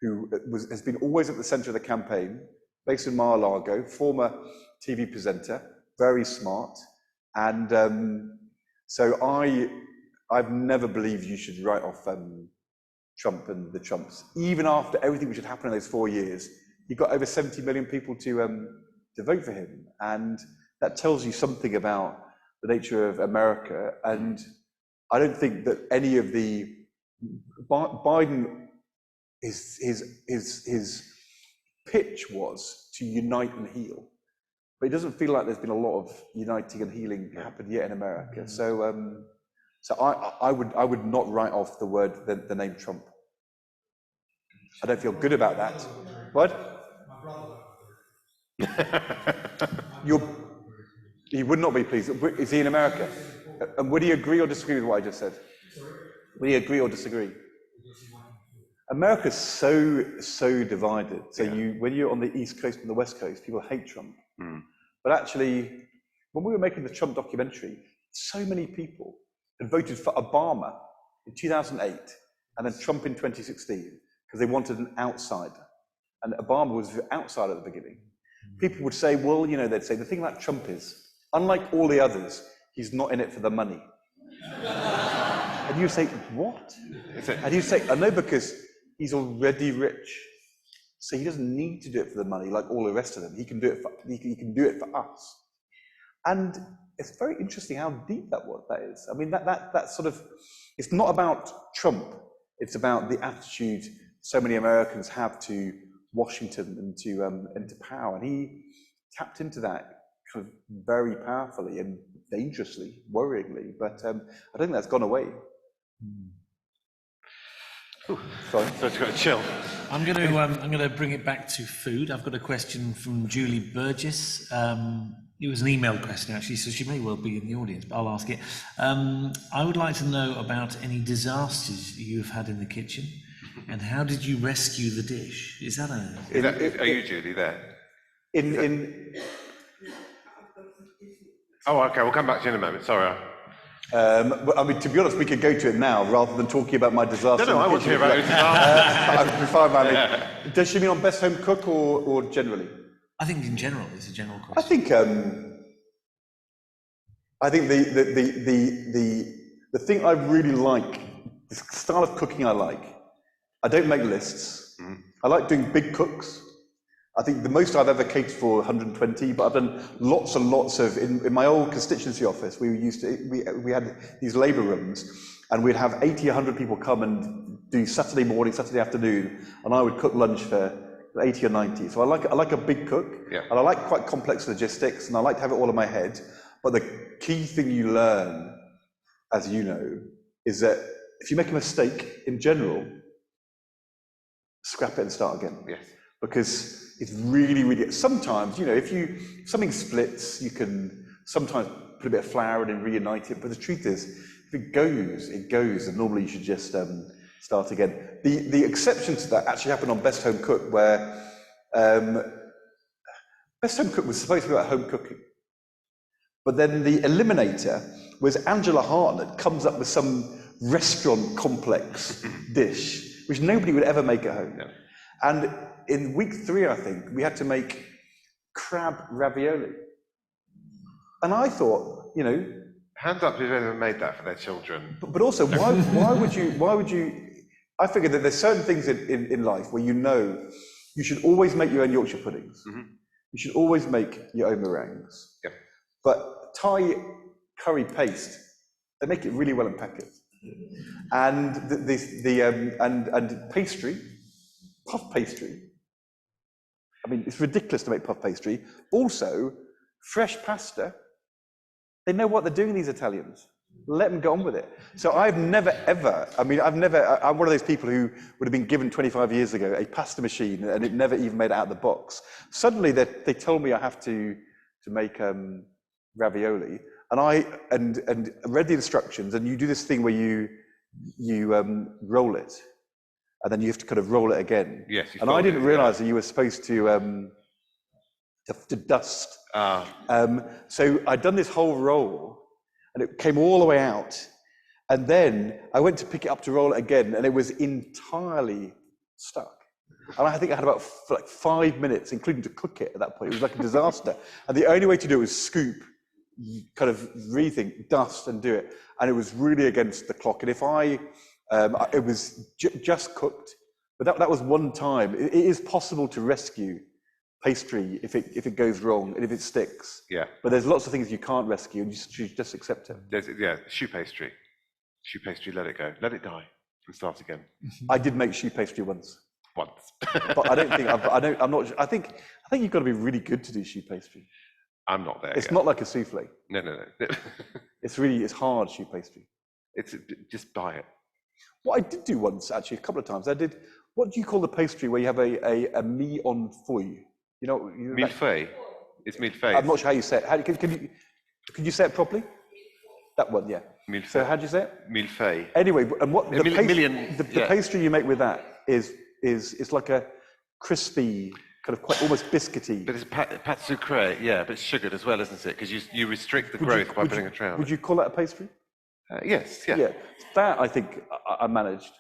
who has been always at the centre of the campaign, based in Mar-a-Lago, former TV presenter, very smart, and so I've never believed you should write off Trump and the Trumps, even after everything which had happened in those 4 years. He got over 70 million people to vote for him, and that tells you something about the nature of America. And I don't think that any of the Biden, his pitch was to unite and heal, but it doesn't feel like there's been a lot of uniting and healing happened yet in America. Mm-hmm. So I would not write off the name Trump. I don't feel good about that. What? He would not be pleased. Is he in America? And would he agree or disagree with what I just said? Would he agree or disagree? America's so divided. So when you're on the East Coast and the West Coast, people hate Trump. But actually, when we were making the Trump documentary, so many people had voted for Obama in 2008 and then Trump in 2016 because they wanted an outsider. And Obama was the outsider at the beginning. People would say, well, they'd say, the thing about Trump is, unlike all the others, he's not in it for the money. And you say, what? And you say, I know, because he's already rich. So he doesn't need to do it for the money like all the rest of them. He can do it for us. And it's very interesting how deep that is. I mean, that sort of, it's not about Trump. It's about the attitude so many Americans have to Washington and to power. And he tapped into that kind of very powerfully and dangerously, worryingly. But I don't think that's gone away. Sorry, it's got to chill. I'm going to bring it back to food. I've got a question from Julie Burgess. It was an email question, actually, so she may well be in the audience, but I'll ask it. I would like to know about any disasters you've had in the kitchen, and how did you rescue the dish? Is that are you, Julie, there? Oh, okay, we'll come back to you in a moment. Sorry. But, I mean, to be honest, we could go to it now rather than talking about my disaster. No, I want to hear about your disaster. I'd be fine by me. Does she mean on best home cook or generally? I think in general, it's a general question. I think the thing I really like, the style of cooking I like, I don't make lists. I like doing big cooks. I think the most I've ever catered for 120, but I've done lots and lots of, in my old constituency office, we had these labour rooms, and we'd have 80, 100 people come and do Saturday morning, Saturday afternoon, and I would cook lunch for 80 or 90. So I like a big cook, and I like quite complex logistics, and I like to have it all in my head. But the key thing you learn, as you know, is that if you make a mistake in general, scrap it and start again. Yes. Because it's really, really, sometimes, if something splits, you can sometimes put a bit of flour in and reunite it. But the truth is, if it goes, and normally you should just start again. The exception to that actually happened on Best Home Cook, where Best Home Cook was supposed to be about home cooking. But then the eliminator was Angela Hartnett comes up with some restaurant complex dish, which nobody would ever make at home. Yeah. And in week 3, I think, we had to make crab ravioli. And I thought, Hands up who's ever made that for their children. But also, why would you, I figured that there's certain things in life where you should always make your own Yorkshire puddings. You should always make your own meringues. Yep. But Thai curry paste, they make it really well in packets. And and pastry, puff pastry. I mean, it's ridiculous to make puff pastry. Also, fresh pasta. They know what they're doing, these Italians. Let them get on with it. So I'm one of those people who would have been given 25 years ago a pasta machine and it never even made it out of the box. Suddenly they told me I have to make ravioli, and I read the instructions, and you do this thing where you roll it, and then you have to kind of roll it again. Yes. And I didn't realise that you were supposed to dust. So I'd done this whole roll, and it came all the way out, and then I went to pick it up to roll it again, and it was entirely stuck. And I think I had about 5 minutes, including to cook it at that point. It was like a disaster. And the only way to do it was scoop, kind of rethink, dust, and do it. And it was really against the clock. And if it was just cooked, but that was one time. It is possible to rescue pastry if it goes wrong and if it sticks. Yeah. But there's lots of things you can't rescue, and you just accept it. Shoe pastry. Shoe pastry, let it go. Let it die and start again. I did make shoe pastry once. But I don't think I'm not. I think you've got to be really good to do shoe pastry. I'm not there. It's not like a souffle. No. It's hard shoe pastry. Just buy it. What I did do once, actually, a couple of times, I did. What do you call the pastry where you have a mie en feuille? You know, Millefeuille. It's millefeuille. I'm not sure how you say it. Can you say it properly? That one, yeah. Millefeuille. So how do you say it? Millefeuille. Anyway, and what the Yeah. pastry you make with that is like a crispy, kind of quite almost biscuity. But it's pâte sucrée, yeah, but it's sugared as well, isn't it? Because you restrict the growth by putting a tray on Would it. you call that a pastry? Yes, yeah. Yeah. That I think I managed.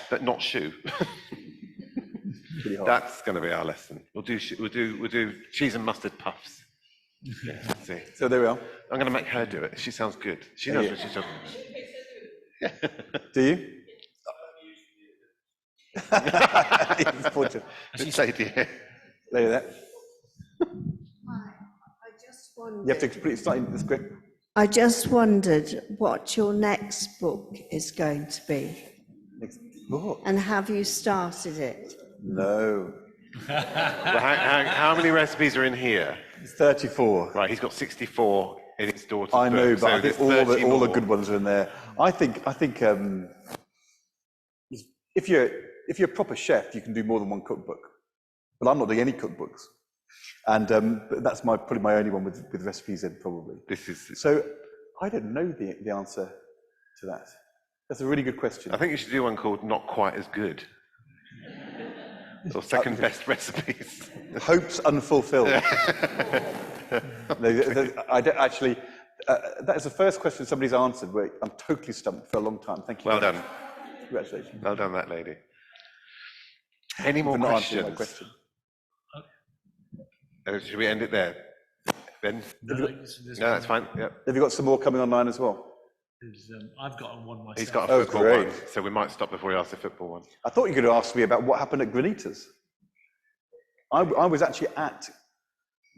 But not choux. Pretty hard. That's going to be our lesson. We'll do cheese and mustard puffs. Yeah, let's see. So there we are. I'm going to make her do it. She sounds good. She knows what she's talking about. Do you? Good idea. There, there. I just wondered. You have to completely start in the script. I just wondered what your next book is going to be, Next book. and have you started it? No. Well, how many recipes are in here? It's 34. Right, he's got 64 in his daughter's I know, book, but so I think there's 30 all the more. good ones are in there. I think if you're a proper chef, you can do more than one cookbook. But I'm not doing any cookbooks, and but that's probably my only one with recipes in, probably. So I don't know the answer to that. That's a really good question. I think you should do one called Not Quite As Good. Or second best recipes. Hopes unfulfilled. I don't actually. That is the first question somebody's answered where I'm totally stumped for a long time. Thank you. Well done. Congratulations. Well done, that lady. Any more For not answering my questions? question. Should we end it there? Ben? No, that's fine. Yep. Have you got some more coming online as well? I've got one myself. He's got a football great. one, so we might stop before he asks the football one. I thought you were going to ask me about what happened at Granitas. I was actually at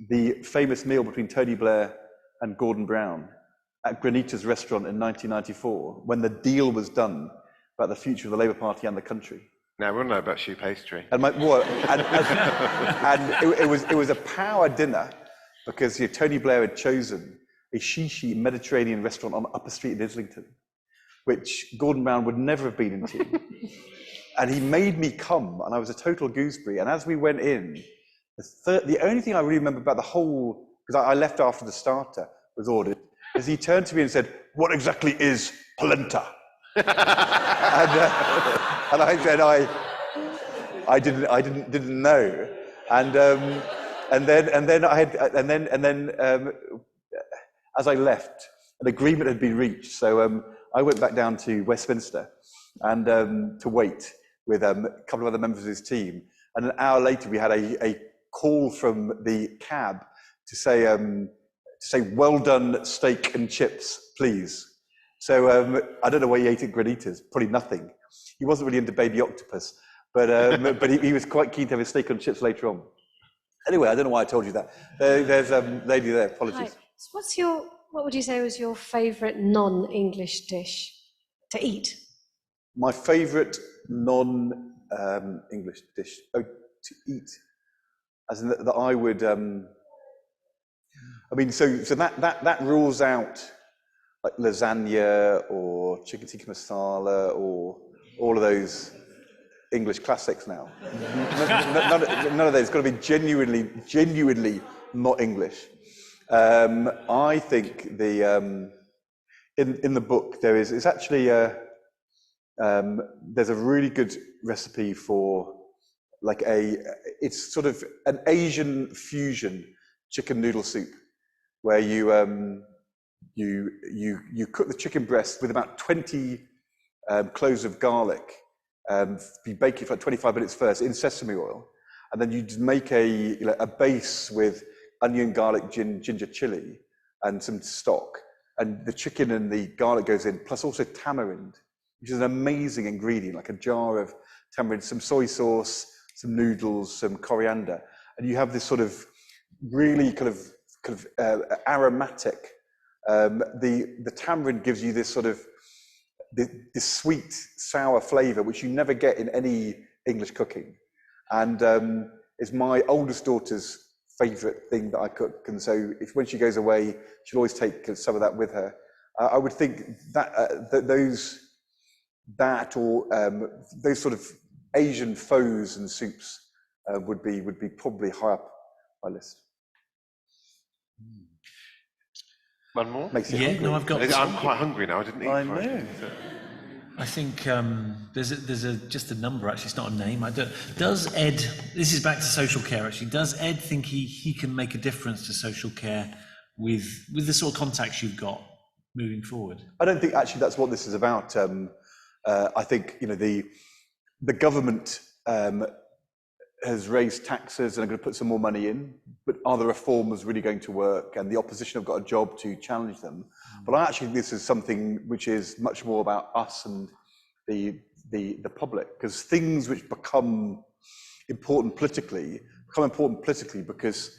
the famous meal between Tony Blair and Gordon Brown at Granitas restaurant in 1994 when the deal was done about the future of the Labour Party and the country. Now, we all know about choux pastry. And it was a power dinner because Tony Blair had chosen a shishi Mediterranean restaurant on Upper Street in Islington, which Gordon Brown would never have been into. And he made me come, and I was a total gooseberry. And as we went in, the only thing I really remember about the whole, because I left after the starter was ordered, is he turned to me and said, "What exactly is polenta?" and I said, I didn't know. And then as I left, an agreement had been reached. So I went back down to Westminster and to wait with a couple of other members of his team. And an hour later, we had a call from the cab to say, "Well done, steak and chips, please." So I don't know what he ate at Granitas, probably nothing. He wasn't really into baby octopus, but he was quite keen to have his steak and chips later on. Anyway, I don't know why I told you that. There's a lady there, apologies. Hi. So what would you say was your favourite non-English dish to eat? My favourite non-English dish to eat, as in that I would. I mean, so that rules out like lasagna or chicken tikka masala or all of those English classics now. None of those. It's got to be genuinely not English. I think in the book it's actually there's a really good recipe for like it's sort of an Asian fusion chicken noodle soup where you cook the chicken breast with about 20 cloves of garlic. You bake it for 25 minutes first in sesame oil, and then you make a base with onion, garlic, ginger, chili, and some stock. And the chicken and the garlic goes in, plus also tamarind, which is an amazing ingredient, like a jar of tamarind, some soy sauce, some noodles, some coriander, and you have this sort of really kind of aromatic. The tamarind gives you this sort of this sweet, sour flavour, which you never get in any English cooking, and is my oldest daughter's favourite thing that I cook. And so, when she goes away, she'll always take some of that with her. I would think that those sort of Asian phots and soups would be probably high up my list. One more? Makes you Yeah, hungry. no, I've got. I'm quite hungry now. I didn't eat. I before know. came, so. I think there's just a number. Actually, it's not a name. Does Ed? This is back to social care. Actually, does Ed think he can make a difference to social care with the sort of contacts you've got moving forward? I don't think actually that's what this is about. I think the government has raised taxes and are going to put some more money in, but are the reforms really going to work? And the opposition have got a job to challenge them. But I actually think this is something which is much more about us and the public, because things which become important politically because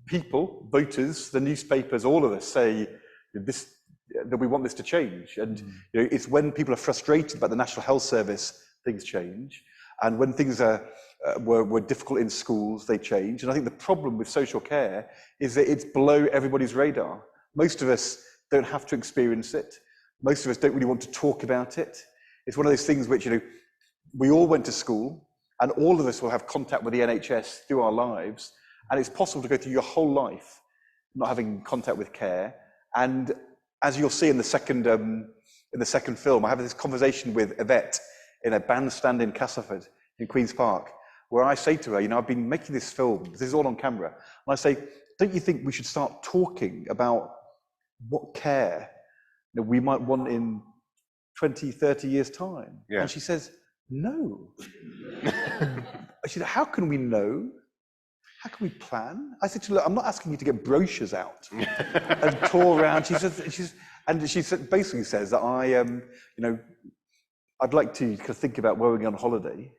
people, voters, the newspapers, all of us say that we want this to change. And it's when people are frustrated about the National Health Service, things change. And when things were difficult in schools, they change. And I think the problem with social care is that it's below everybody's radar. Most of us don't have to experience it. Most of us don't really want to talk about it. It's one of those things which, we all went to school, and all of us will have contact with the NHS through our lives. And it's possible to go through your whole life not having contact with care. And as you'll see in the second film, I have this conversation with Yvette in a bandstand in Castleford in Queen's Park, where I say to her, I've been making this film, this is all on camera, and I say, don't you think we should start talking about what care we might want in 20, 30 years' time? Yeah. And she says, no. She said, how can we know? How can we plan? I said to her, look, I'm not asking you to get brochures out and tour around. She basically says that I'd like to kind of think about where we're going on holiday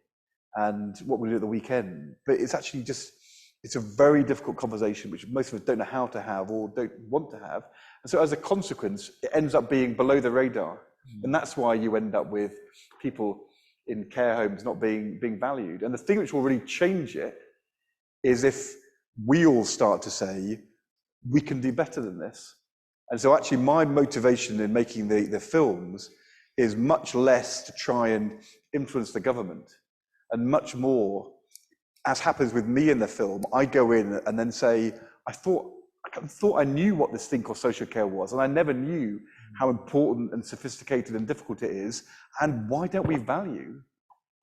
and what we'll do at the weekend. But it's actually it's a very difficult conversation, which most of us don't know how to have or don't want to have. And so as a consequence, it ends up being below the radar. And that's why you end up with people in care homes not being valued. And the thing which will really change it is if we all start to say, we can do better than this. And so actually my motivation in making the films is much less to try and influence the government, and much more, as happens with me in the film, I go in and then say, I thought I knew what this thing called social care was, and I never knew how important and sophisticated and difficult it is, and why don't we value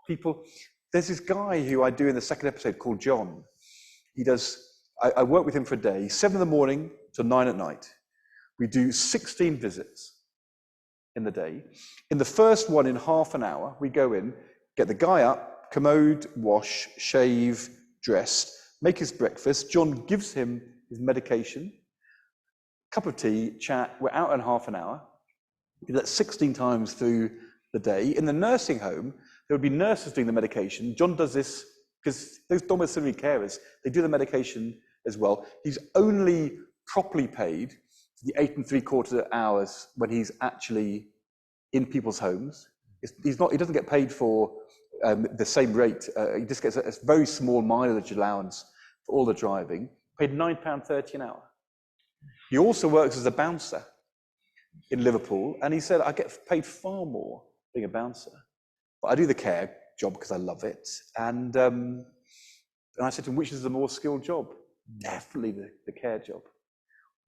people? There's this guy who I do in the second episode called John. I work with him for a day, 7 in the morning to 9 at night. We do 16 visits in the day. In the first one, in half an hour, we go in, get the guy up, commode, wash, shave, dressed, make his breakfast. John gives him his medication, cup of tea, chat. We're out in half an hour. We do that 16 times through the day. In the nursing home, there would be nurses doing the medication. John does this because those domiciliary carers, they do the medication as well. He's only properly paid for the 8 3/4 hours when he's actually in people's homes. He doesn't get paid for the same rate. He just gets a very small mileage allowance for all the driving, paid £9.30 an hour. He also works as a bouncer in Liverpool, and he said, I get paid far more being a bouncer, but I do the care job because I love it. And I said to him, which is the more skilled job? Definitely the care job.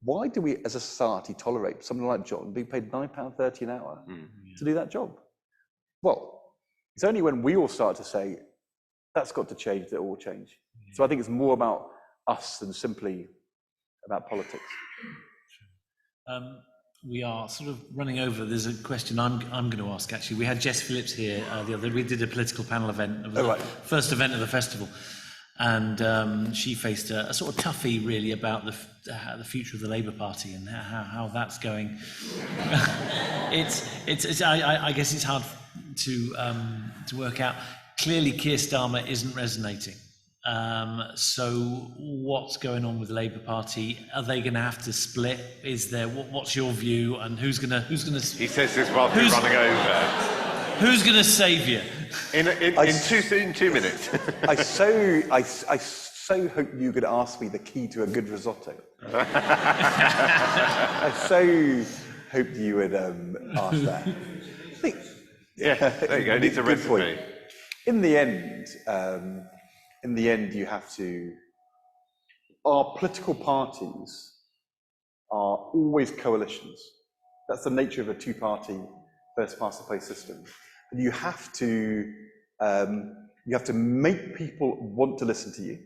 Why do we, as a society, tolerate someone like John being paid £9.30 an hour to do that job? Well, it's only when we all start to say, that's got to change, that it will change. So I think it's more about us than simply about politics. We are sort of running over. There's a question I'm going to ask, actually. We had Jess Phillips here we did a political panel event. It was the first event of the festival. And she faced a sort of toughie, really, about the future of the Labour Party and how that's going. I guess it's hard to work out. Clearly, Keir Starmer isn't resonating. So what's going on with the Labour Party? Are they going to have to split? Is there? What's your view? And who's going to? He says this while he's running over. Who's going to save you? In 2 minutes. I so hope you're going to ask me the key to a good risotto. I so hoped you would ask that. Yeah, there you go. It needs a recipe. In the end, in the end, you have to, our political parties are always coalitions. That's the nature of a two-party first past the post system. And you have to make people want to listen to you.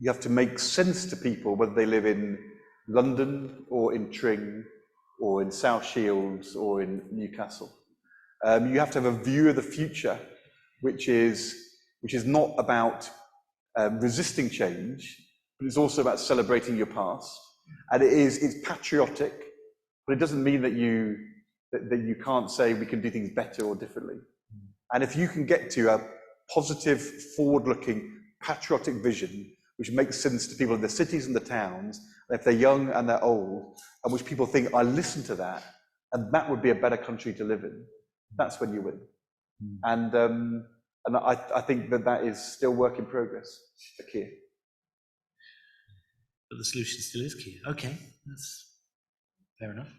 You have to make sense to people, whether they live in London or in Tring or in South Shields or in Newcastle. You have to have a view of the future, which is not about resisting change, but it's also about celebrating your past. And it's patriotic, but it doesn't mean that you can't say we can do things better or differently. And if you can get to a positive, forward-looking, patriotic vision, which makes sense to people in the cities and the towns, if they're young and they're old, and which people think, I listen to that, and that would be a better country to live in, that's when you win. And I think that is still work in progress, Keir. But the solution still is Keir. Okay, that's fair enough.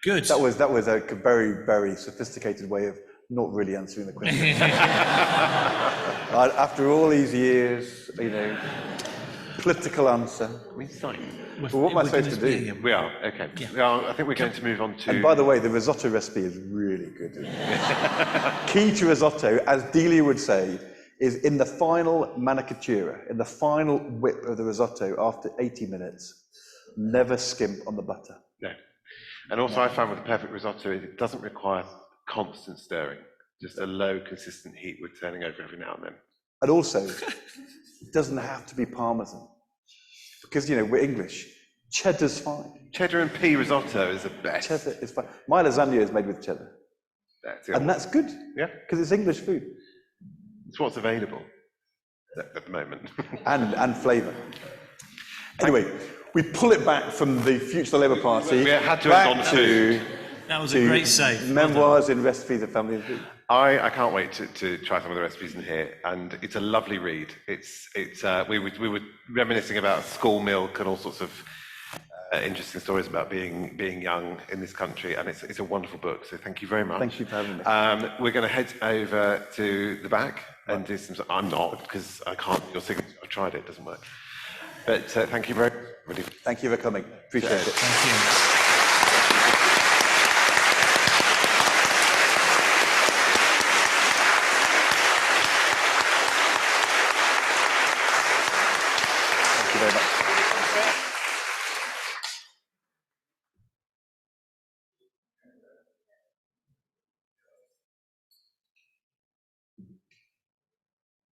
Good. That was a very, very sophisticated way of not really answering the question. After all these years, political answer. Well, what am I supposed to do? We are, okay. Yeah. I think we're going to move on to... And by the way, the risotto recipe is really good. Key to risotto, as Delia would say, is in the final manicatura, in the final whip of the risotto after 80 minutes, never skimp on the butter. No. And also I found with the perfect risotto, it doesn't require constant stirring, just a low, consistent heat with turning over every now and then. And also, it doesn't have to be Parmesan. Because, we're English. Cheddar's fine. Cheddar and pea risotto is the best. Cheddar is fine. My lasagna is made with cheddar. That's good. Yeah. Because it's English food. It's what's available at the moment. and flavour. Anyway, we pull it back from the future Labour Party. We had to back end on food. That was a great save. Memoirs in recipes of family and food. I can't wait to try some of the recipes in here, and it's a lovely read. We were reminiscing about school milk and all sorts of interesting stories about being young in this country, and it's a wonderful book. So thank you very much. Thank you for having me. We're going to head over to the back and do some. I'm not, because I can't. Your signature. I've tried it. It doesn't work. But thank you very much. Thank you for coming. Appreciate it. Thank you. Thank you very much.